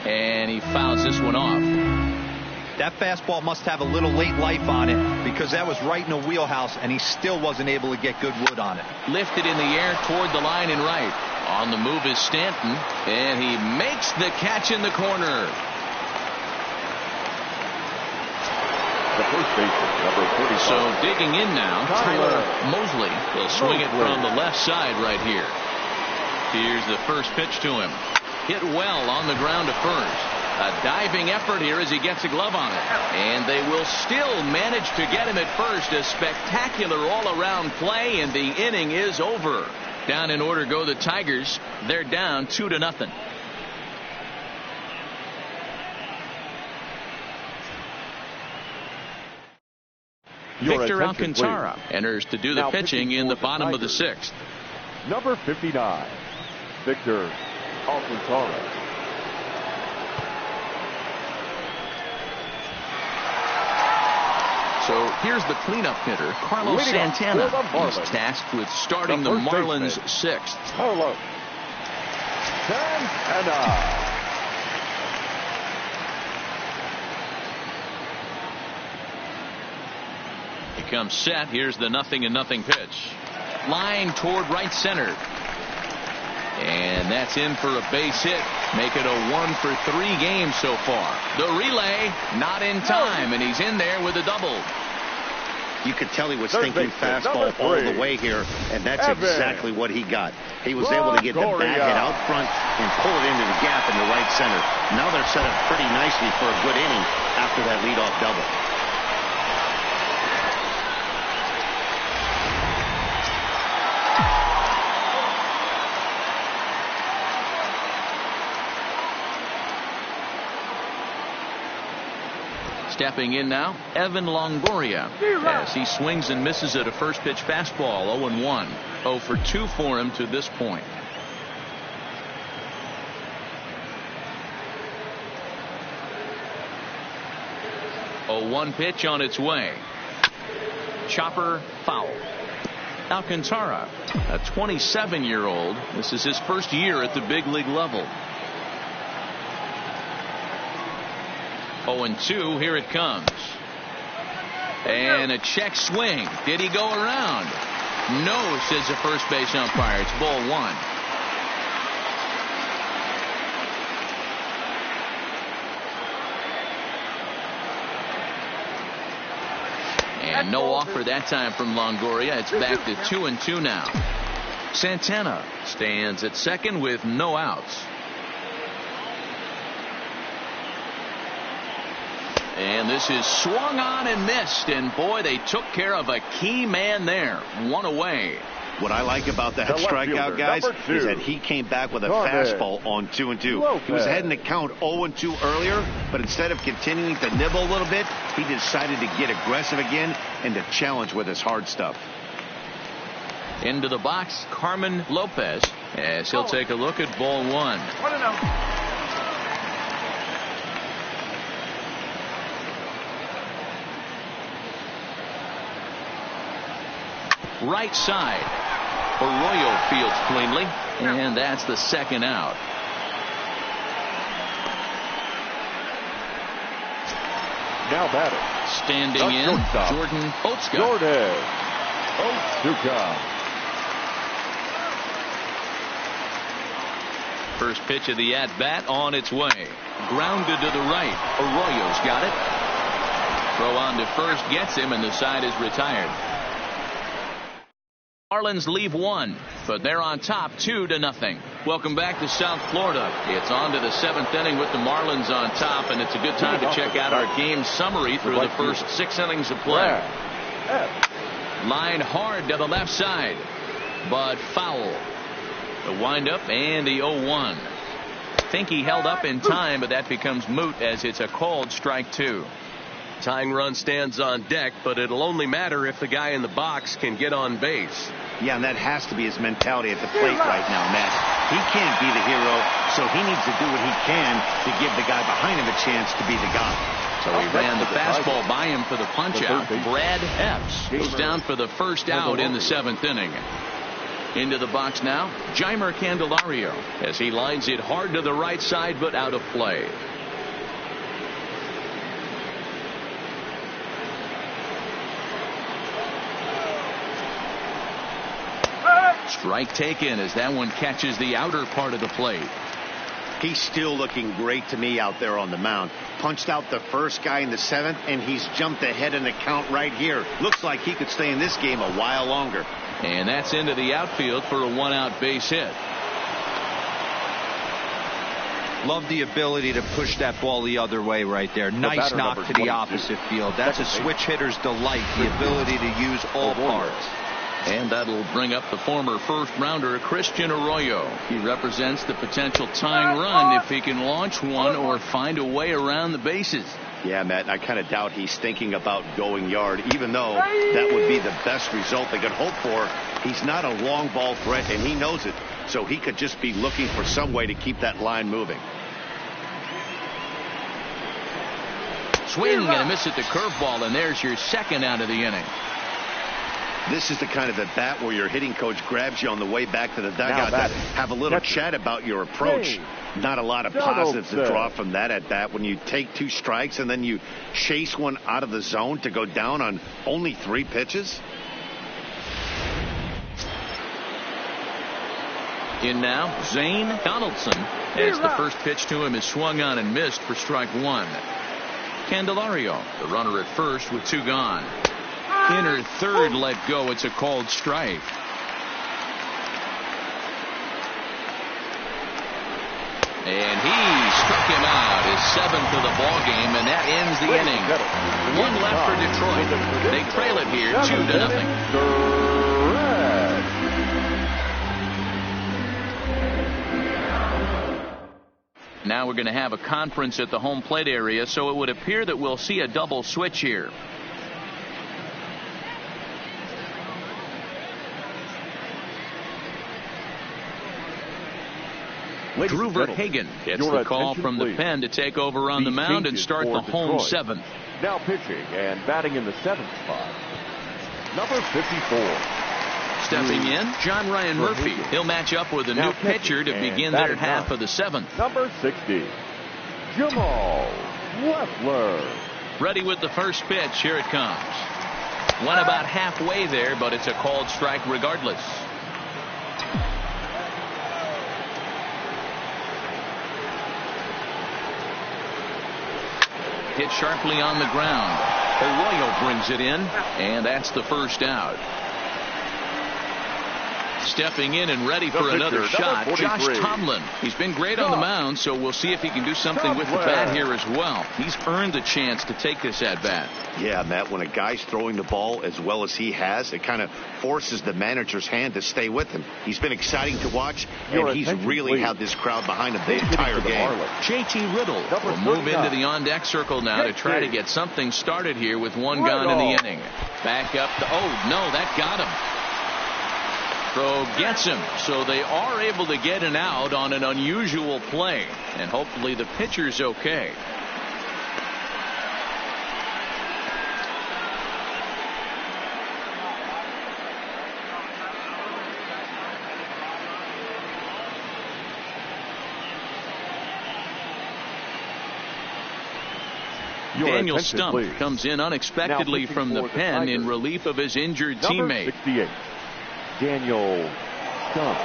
And he fouls this one off. That fastball must have a little late life on it because that was right in the wheelhouse, and he still wasn't able to get good wood on it. Lifted in the air toward the line and right. On the move is Stanton, and he makes the catch in the corner. The first baseman, number 45. So digging in now, Tyler Mosley will swing it from the left side right here. Here's the first pitch to him. Hit well on the ground to first. A diving effort here as he gets a glove on it. And they will still manage to get him at first. A spectacular all-around play, and the inning is over. Down in order go the Tigers. They're down 2-0. Victor Alcantara enters to do the pitching in the bottom of the 6th. Number 59, Victor Alcantara. So here's the cleanup hitter, Carlos Santana. He's tasked with starting the Marlins 6th. Carlos Santana. He comes set. Here's the 0-0 pitch. Line toward right center. And that's in for a base hit. Make it a 1-for-3 game so far. The relay not in time, and he's in there with a double. You could tell he was thinking fastball all the way here, and that's exactly what he got. He was able to get the bat hit out front and pull it into the gap in the right center. Now they're set up pretty nicely for a good inning after that leadoff double. Stepping in now, Evan Longoria, as he swings and misses at a first pitch fastball. 0-1. 0-for-2 for him to this point. A 1 pitch on its way. Chopper foul. Alcantara, a 27-year-old. This is his first year at the big league level. 0-2, here it comes. And a check swing. Did he go around? No, says the first base umpire. It's ball 1. And no offer that time from Longoria. It's back to 2-2 now. Santana stands at second with no outs. And this is swung on and missed, and boy, they took care of a key man there. 1 away. What I like about that strikeout, guys, is that he came back with a fastball on 2-2. He was heading to count 0-2 earlier, but instead of continuing to nibble a little bit, he decided to get aggressive again and to challenge with his hard stuff. Into the box, Carmen Lopez, as he'll take a look at ball 1. Right side. Arroyo fields cleanly, and that's the second out. Now batting. Standing in, Jordan Otsuka. Jordan Otsuka. First pitch of the at-bat on its way. Grounded to the right. Arroyo's got it. Throw on to first gets him, and the side is retired. Marlins leave one, but they're on top 2-0. Welcome back to South Florida. It's on to the 7th inning with the Marlins on top, and it's a good time to check out our game summary through the first 6 innings of play. Line hard to the left side, but foul. The windup and the 0-1. Think he held up in time, but that becomes moot as it's a called strike 2. Tying run stands on deck, but it'll only matter if the guy in the box can get on base. Yeah, and that has to be his mentality at the plate right now, Matt. He can't be the hero, so he needs to do what he can to give the guy behind him a chance to be the guy. So he ran the fastball by him for the punch-out. Brad Epps goes down for the first out in the 7th inning. Into the box now, Jeimer Candelario as he lines it hard to the right side, but out of play. Strike taken as that one catches the outer part of the plate. He's still looking great to me out there on the mound. Punched out the first guy in the 7th, and he's jumped ahead in the count right here. Looks like he could stay in this game a while longer. And that's into the outfield for a 1-out base hit. Love the ability to push that ball the other way right there. Nice knock to the opposite field. That's a switch hitter's delight, the ability to use all parts. And that'll bring up the former first-rounder Christian Arroyo. He represents the potential tying run if he can launch one or find a way around the bases. Yeah, Matt, I kind of doubt he's thinking about going yard, even though that would be the best result they could hope for. He's not a long ball threat, and he knows it, so he could just be looking for some way to keep that line moving. Swing and a miss at the curveball, and there's your second out of the inning. This is the kind of at bat where your hitting coach grabs you on the way back to the dugout to have a little chat about your approach. Not a lot of positives to draw from that at bat when you take 2 strikes and then you chase one out of the zone to go down on only 3 pitches. In now, Zane Donaldson, as the first pitch to him is swung on and missed for strike 1. Candelario, the runner at first with 2 gone. Inner third let go. It's a called strike. And he struck him out, his 7th of the ball game, and that ends the inning. 1 left for Detroit. They trail it here 2-0. Now we're going to have a conference at the home plate area, so it would appear that we'll see a double switch here. Drew Verhagen gets the call from the pen to take over on the mound and start the home 7th. Now pitching and batting in the 7th spot, number 54. Stepping in, John Ryan Murphy. He'll match up with a new pitcher to begin their half of the 7th. Number 60, Jamal Leffler. Ready with the first pitch. Here it comes. Went about halfway there, but it's a called strike regardless. Hit sharply on the ground. Arroyo brings it in, and that's the first out. Stepping in and ready for another shot, Josh Tomlin. He's been great on the mound, so we'll see if he can do something with the bat here as well. He's earned the chance to take this at bat. Yeah, Matt, when a guy's throwing the ball as well as he has, it kind of forces the manager's hand to stay with him. He's been exciting to watch, and he's really had this crowd behind him the entire game. JT Riddle will move into the on-deck circle now to try to get something started here with 1 gone in the inning. Back up to, oh, no, that got him. Throw gets him, so they are able to get an out on an unusual play, and hopefully the pitcher's okay. Daniel Stump comes in unexpectedly from the pen in relief of his injured teammate. 68. Daniel Stump.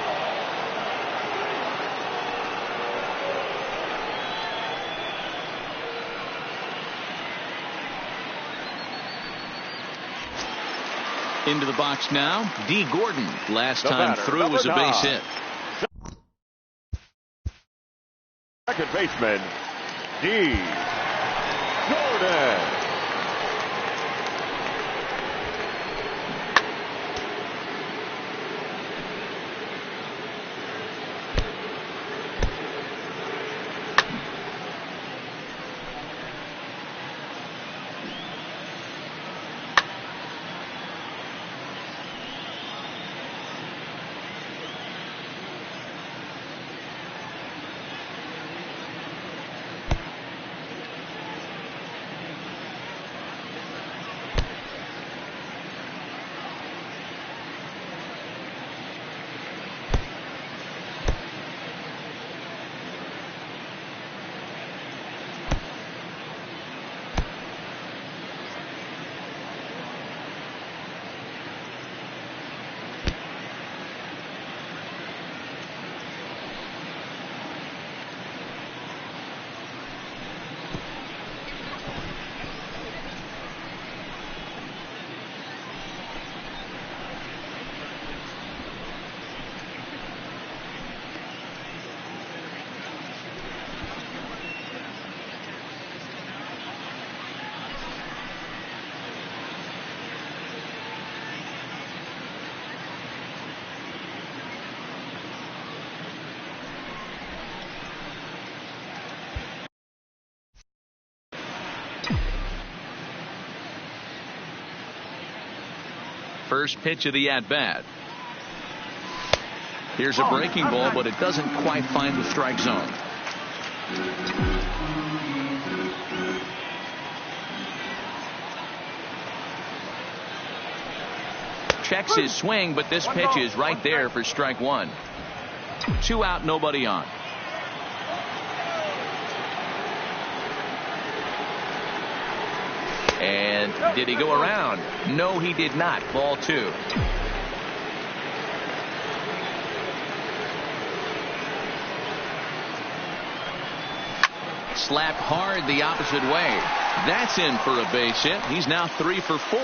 Into the box now, D. Gordon. Last The time batter, through was a number base 9. hit. Second baseman, D. Gordon. First pitch of the at-bat. Here's a breaking ball, but it doesn't quite find the strike zone. Checks his swing, but this pitch is right there for strike one. 2 out, nobody on. And did he go around? No, he did not. Ball 2. Slapped hard the opposite way. That's in for a base hit. He's now 3 for 4.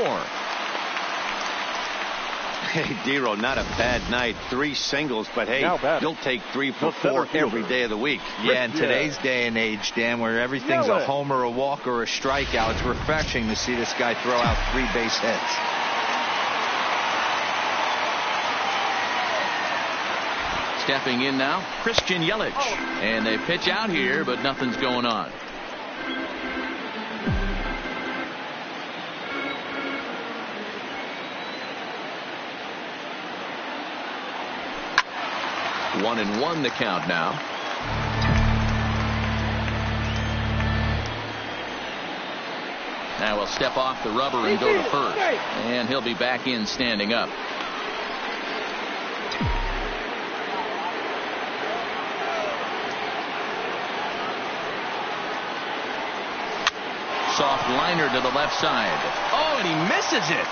Hey, Dero, not a bad night. 3 singles, but hey, you'll take 3 for 4 every day of the week. Yeah, in today's day and age, Dan, where everything's a homer, a walk, or a strikeout, it's refreshing to see this guy throw out 3 base hits. Stepping in now, Christian Yelich. And they pitch out here, but nothing's going on. One and one the count now. Now he'll step off the rubber and go to first. And he'll be back in standing up. Soft liner to the left side. Oh, and he misses it.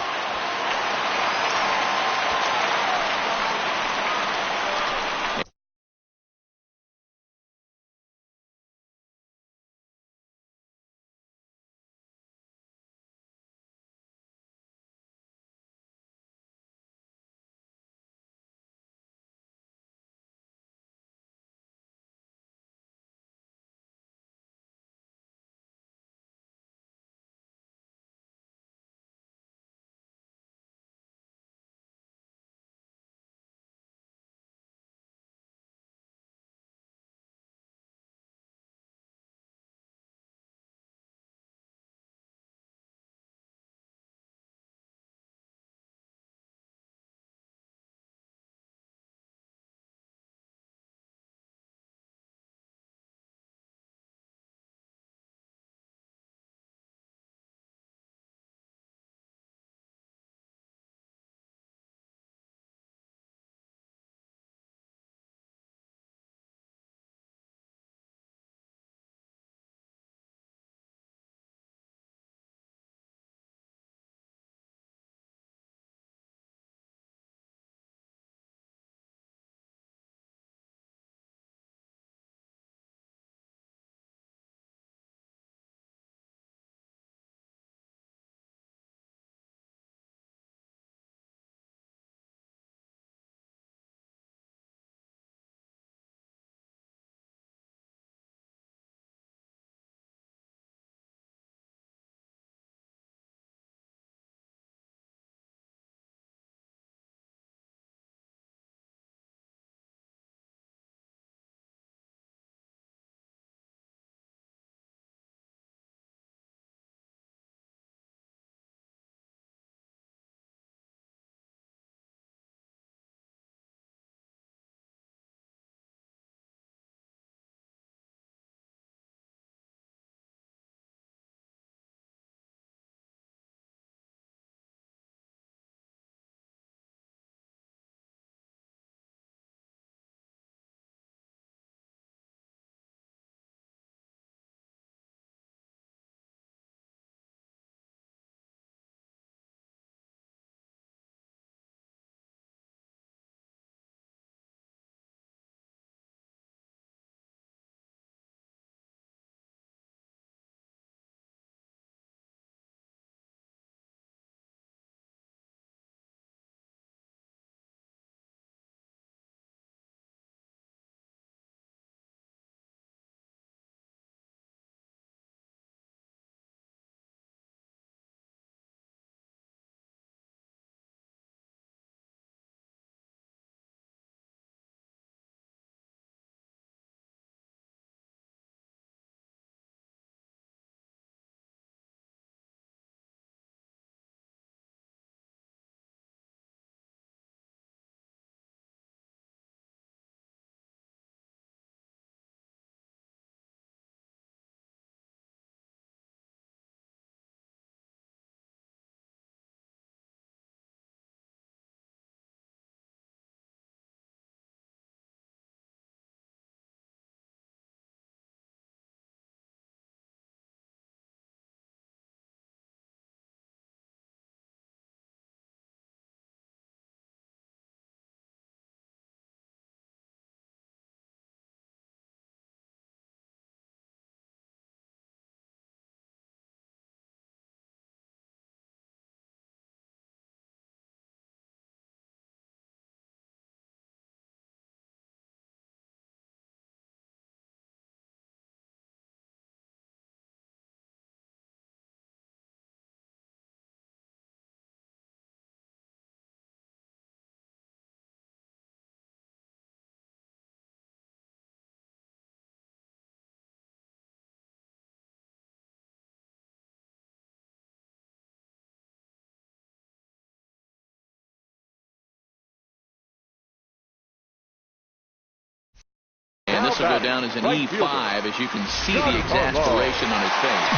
This will go down as an E5 as you can see the exasperation on his face.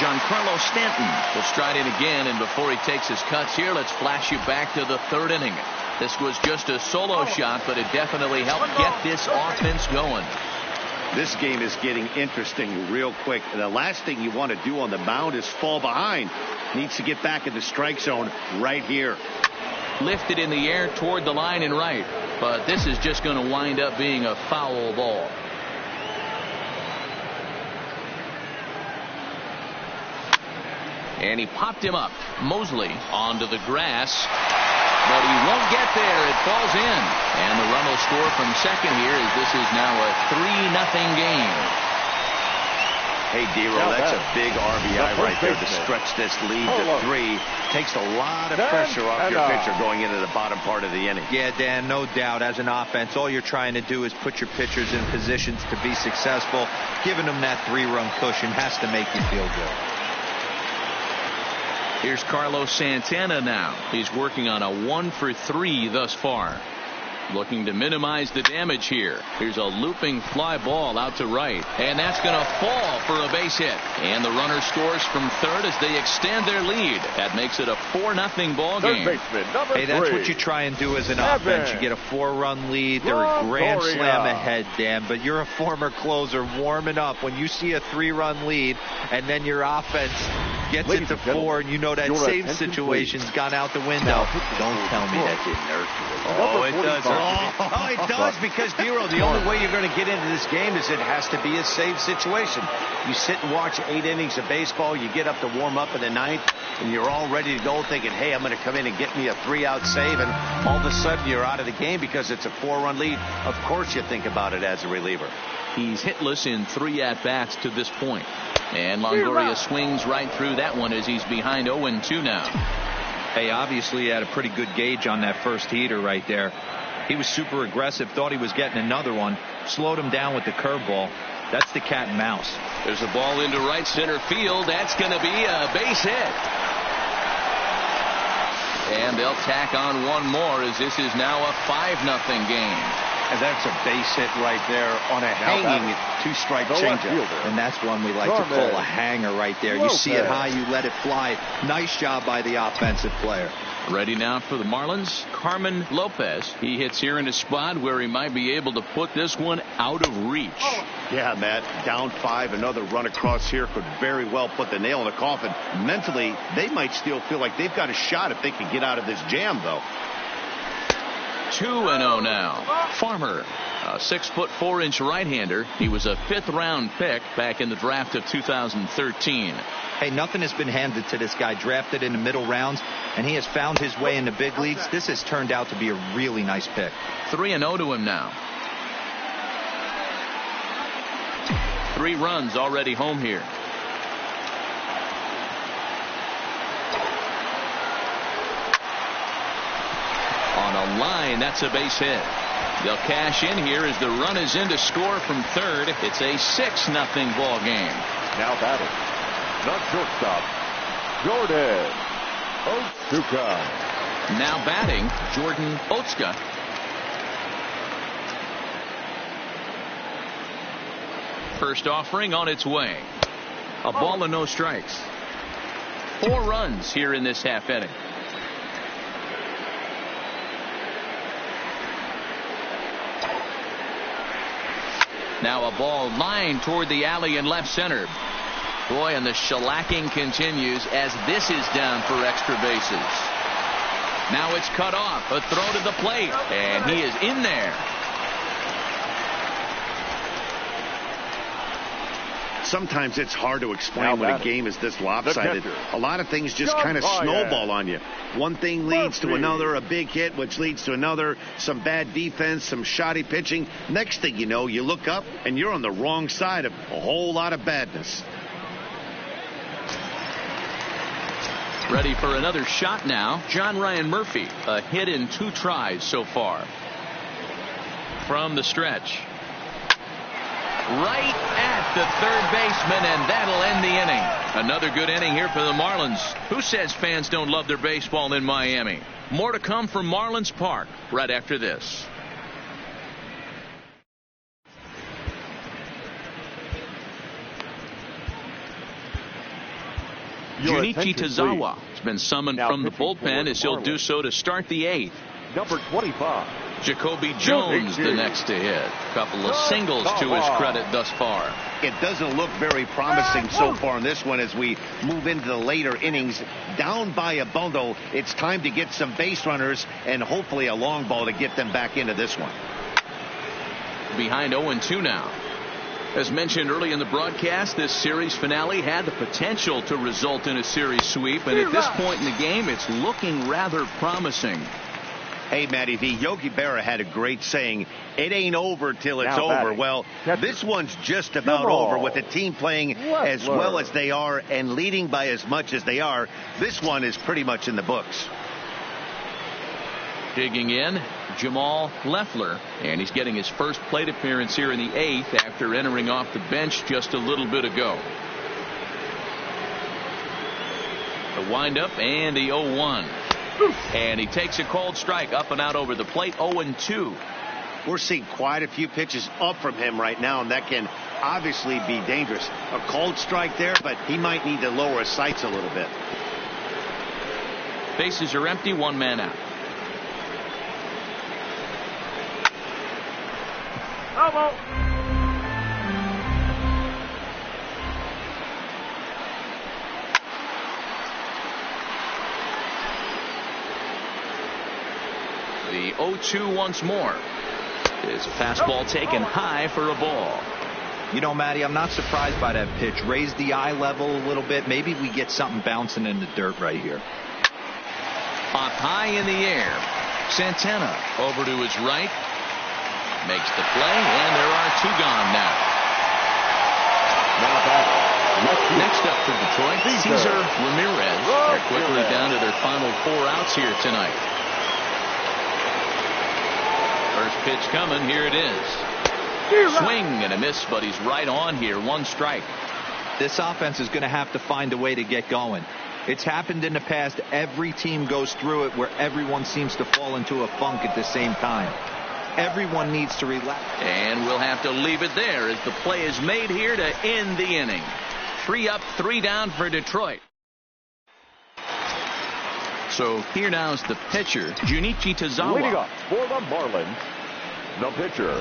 Giancarlo Stanton will stride in again, and before he takes his cuts here, let's flash you back to the third inning. This was just a solo shot, but it definitely helped get this offense going. This game is getting interesting real quick. The last thing you want to do on the mound is fall behind. Needs to get back in the strike zone right here. Lifted in the air toward the line and right, but this is just going to wind up being a foul ball. And he popped him up. Mosley onto the grass, but he won't get there. It falls in, and the run will score from second here as this is now a 3-0 game. Hey, D-Roll, that's a big RBI right there to stretch this lead to 3. Takes a lot of pressure off your pitcher going into the bottom part of the inning. Yeah, Dan, no doubt. As an offense, all you're trying to do is put your pitchers in positions to be successful. Giving them that 3-run cushion has to make you feel good. Here's Carlos Santana now. He's working on a 1-for-3 thus far. Looking to minimize the damage here. Here's a looping fly ball out to right, and that's going to fall for a base hit. And the runner scores from third as they extend their lead. That makes it a 4-0 ball game. Hey, that's what you try and do as an offense. You get a 4-run lead. They're a grand slam ahead, Dan, but you're a former closer warming up. When you see a 3-run lead and then your offense gets it to 4, and you know that save situation's gone out the window. Don't tell me that didn't hurt you. Oh, it does. Oh, it does, because, Dero, the only way you're going to get into this game is it has to be a save situation. You sit and watch 8 innings of baseball, you get up to warm up in the 9th, and you're all ready to go thinking, hey, I'm going to come in and get me a 3-out save, and all of a sudden you're out of the game because it's a 4-run lead. Of course you think about it as a reliever. He's hitless in 3 at-bats to this point. And Longoria swings right through that one as he's behind 0-2 now. Hey, obviously he had a pretty good gauge on that first heater right there. He was super aggressive, thought he was getting another one, slowed him down with the curveball. That's the cat and mouse. There's a ball into right center field. That's going to be a base hit. And they'll tack on one more as this is now a 5-0 game. And that's a base hit right there on a hanging 2-strike changeup. And that's one we like to call a hanger right there. You see it high, you let it fly. Nice job by the offensive player. Ready now for the Marlins, Carmen Lopez. He hits here in a spot where he might be able to put this one out of reach. Yeah, Matt, down 5, another run across here could very well put the nail in the coffin. Mentally, they might still feel like they've got a shot if they can get out of this jam, though. 2-0 now. Farmer, a 6'4" right-hander. He was a 5th-round pick back in the draft of 2013. Hey, nothing has been handed to this guy. Drafted in the middle rounds, and he has found his way in the big leagues. This has turned out to be a really nice pick. 3-0 to him now. 3 runs already home here. On a line, that's a base hit. They'll cash in here as the run is in to score from third. It's a 6-0 ball game. Now batting, the shortstop, Jordan Otsuka. Now batting, Jordan Otsuka. First offering on its way. A ball and no strikes. 4 runs here in this half inning. Now a ball lined toward the alley in left center. Boy, and the shellacking continues as this is down for extra bases. Now it's cut off. A throw to the plate, and he is in there. Sometimes it's hard to explain when a game is this lopsided. A lot of things just kind of snowball on you. One thing leads to another, a big hit, which leads to another, some bad defense, some shoddy pitching. Next thing you know, you look up and you're on the wrong side of a whole lot of badness. Ready for another shot now. John Ryan Murphy, a hit in 2 tries so far. From the stretch. Right at the third baseman, and that'll end the inning. Another good inning here for the Marlins. Who says fans don't love their baseball in Miami? More to come from Marlins Park right after this. Junichi Tazawa has been summoned from the bullpen as he'll do so to start the 8th. Number 25. Jacoby Jones the next to hit. Couple of singles to his credit thus far. It doesn't look very promising so far in this one as we move into the later innings. Down by a bundle, it's time to get some base runners and hopefully a long ball to get them back into this one. Behind 0-2 now. As mentioned early in the broadcast, this series finale had the potential to result in a series sweep, and at this point in the game, it's looking rather promising. Hey, Matty V, Yogi Berra had a great saying, it ain't over till it's over. Well, this one's just about over with the team playing as well as they are and leading by as much as they are. This one is pretty much in the books. Digging in, Jamal Leffler, and he's getting his first plate appearance here in the 8th after entering off the bench just a little bit ago. The windup and the 0-1. And he takes a cold strike up and out over the plate. 0-2. We're seeing quite a few pitches up from him right now, and that can obviously be dangerous. A cold strike there, but he might need to lower his sights a little bit. Bases are empty, 1 man out. The 0-2 once more. Is a fastball taken high for a ball. You know, Matty, I'm not surprised by that pitch. Raise the eye level a little bit. Maybe we get something bouncing in the dirt right here. Up high in the air. Santana over to his right. Makes the play, and there are 2 gone now. Next up for Detroit, Cesar Ramirez. They're quickly down to their final 4 outs here tonight. First pitch coming. Here it is. Swing and a miss, but he's right on here. 1 strike. This offense is going to have to find a way to get going. It's happened in the past. Every team goes through it where everyone seems to fall into a funk at the same time. Everyone needs to relax. And we'll have to leave it there as the play is made here to end the inning. 3 up, 3 down for Detroit. So here now is the pitcher, Junichi Tazawa. Leading up for the Marlins, the pitcher.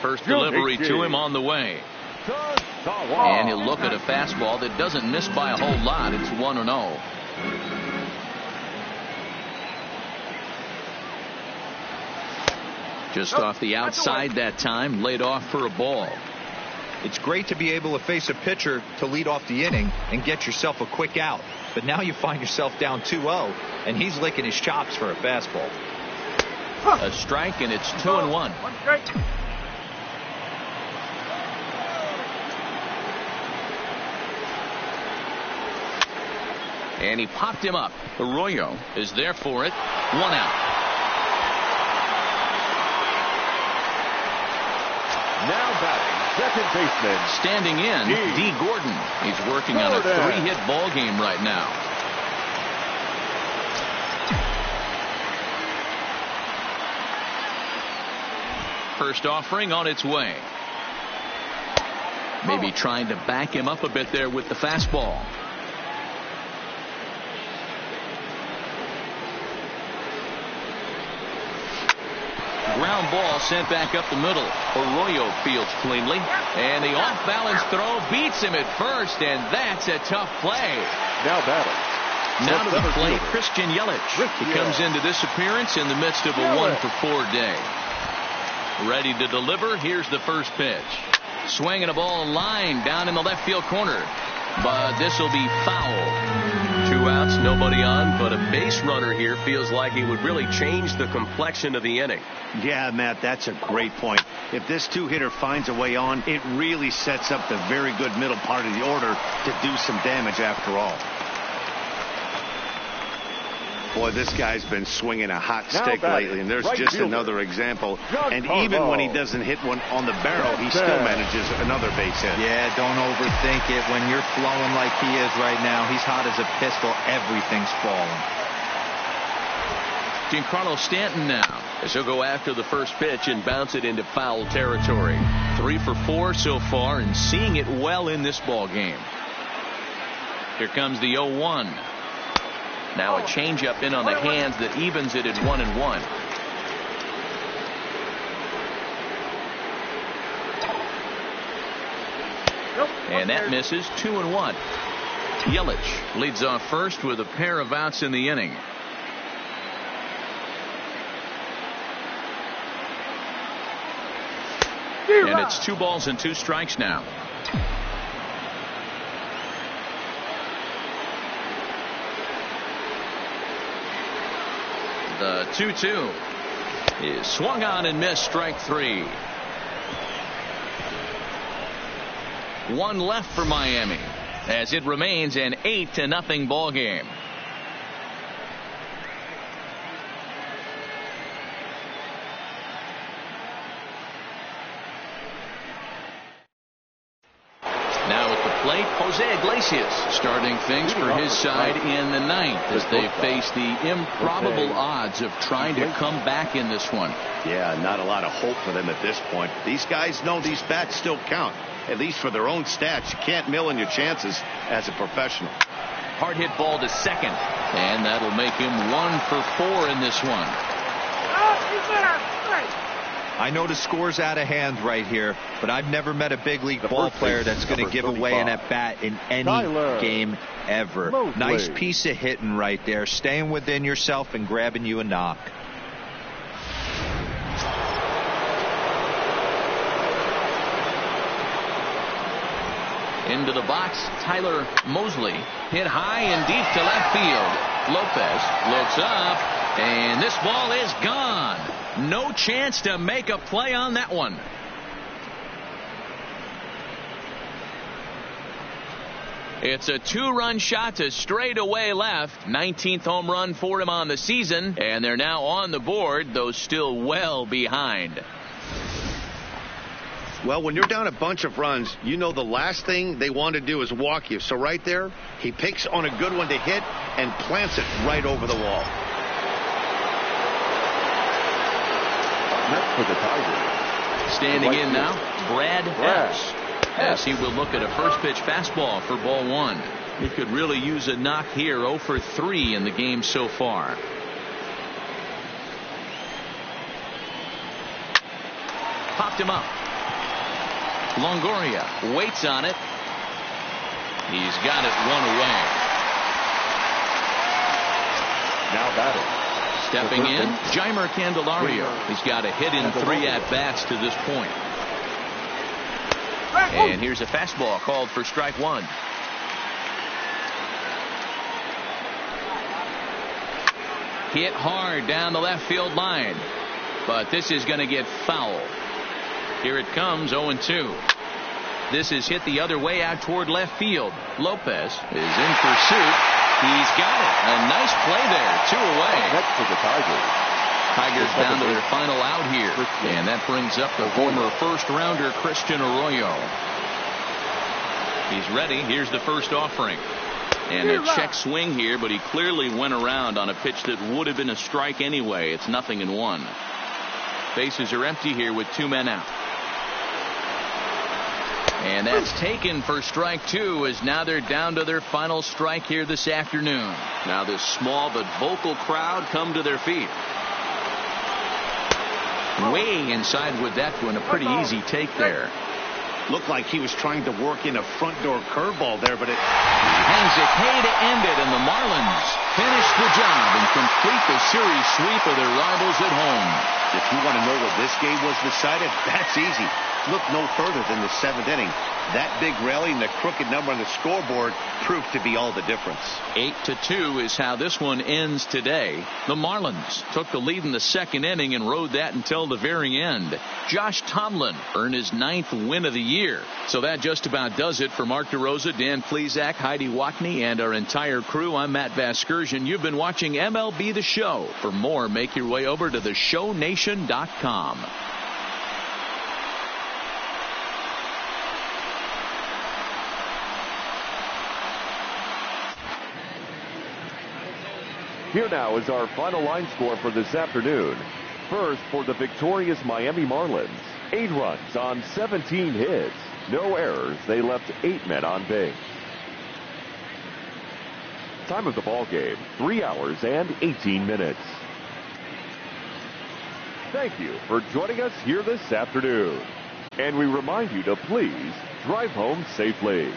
First delivery to him on the way. And he'll look at a fastball that doesn't miss by a whole lot. It's 1-0. Just off the outside that time, laid off for a ball. It's great to be able to face a pitcher to lead off the inning and get yourself a quick out. But now you find yourself down 2-0, and he's licking his chops for a fastball. A strike, and it's 2-1. 1 strike. And he popped him up. Arroyo is there for it. 1 out. Now batting, second baseman. Standing in, D. Gordon. He's working on a 3-hit ball game right now. First offering on its way. Maybe trying to back him up a bit there with the fastball. Ground ball sent back up the middle. Arroyo fields cleanly. And the off-balance throw beats him at first, and that's a tough play. Now batting. Now to the plate, Christian Yelich. He comes into this appearance in the midst of a 1-for-4 day. Ready to deliver. Here's the first pitch. Swinging a ball line down in the left field corner. But this will be foul. 2 outs, nobody on, but a base runner here feels like it would really change the complexion of the inning. Yeah, Matt, that's a great point. If this 2-hitter finds a way on, it really sets up the very good middle part of the order to do some damage after all. Boy, this guy's been swinging a hot stick lately, and there's just another example. And even when he doesn't hit one on the barrel, he still manages another base hit. Yeah, don't overthink it. When you're flowing like he is right now, he's hot as a pistol. Everything's falling. Giancarlo Stanton now, as he'll go after the first pitch and bounce it into foul territory. 3 for 4 so far, and seeing it well in this ball game. Here comes the 0-1. Now a changeup in on the hands that evens it at 1-1. And that misses. 2-1. Yelich leads off first with a pair of outs in the inning. And it's 2 balls and 2 strikes now. The 2-2 is swung on and missed. Strike 3. 1 left for Miami as it remains an 8-0 ball game. Now at the plate, Jose Iglesias starting things for his side in the 9th as they face the improbable odds of trying to come back in this one. Yeah, not a lot of hope for them at this point. These guys know these bats still count, at least for their own stats. You can't mill in your chances as a professional. Hard hit ball to second, and that'll make him 1 for 4 in this one. I know the score's out of hand right here, but I've never met a big league ball player that's going to give away an at-bat in any game ever. Nice piece of hitting right there, staying within yourself and grabbing you a knock. Into the box, Tyler Mosley hit high and deep to left field. Lopez looks up, and this ball is gone. No chance to make a play on that one. It's a 2-run shot to straightaway left. 19th home run for him on the season, and they're now on the board, though still well behind. Well, when you're down a bunch of runs, you know the last thing they want to do is walk you. So right there, he picks on a good one to hit and plants it right over the wall. Next for the Tigers. Standing in now, Brad Hess, as he will look at a first pitch fastball for ball 1. He could really use a knock here. 0 for 3 in the game so far. Popped him up. Longoria waits on it. He's got it 1 away. Now batting. Stepping in, Jeimer Candelario. He's got a hit in 3 at-bats to this point. And here's a fastball called for strike 1. Hit hard down the left field line. But this is going to get foul. Here it comes, 0-2. This is hit the other way out toward left field. Lopez is in pursuit. He's got it. A nice play there. 2 away. Next for the Tigers. Tigers down to their final out here. And that brings up the former first-rounder Christian Arroyo. He's ready. Here's the first offering. And a check swing here, but he clearly went around on a pitch that would have been a strike anyway. It's 0-1. Bases are empty here with 2 men out. And that's taken for strike 2, as now they're down to their final strike here this afternoon. Now this small but vocal crowd come to their feet. Way inside with that one. A pretty easy take there. Looked like he was trying to work in a front door curveball there, but it hangs it hay to end it, and the Marlins finish the job and complete the series sweep of their rivals at home. If you want to know what this game was decided, that's easy. Look no further than the 7th inning. That big rally and the crooked number on the scoreboard proved to be all the difference. 8-2 is how this one ends today. The Marlins took the lead in the 2nd inning and rode that until the very end. Josh Tomlin earned his 9th win of the year. So that just about does it for Mark DeRosa, Dan Plesac, Heidi Watney, and our entire crew. I'm Matt Vasgersian. You've been watching MLB The Show. For more, make your way over to theshownation.com. Here now is our final line score for this afternoon. First, for the victorious Miami Marlins, 8 runs on 17 hits. No errors. They left 8 men on base. Time of the ball game, 3 hours and 18 minutes. Thank you for joining us here this afternoon. And we remind you to please drive home safely.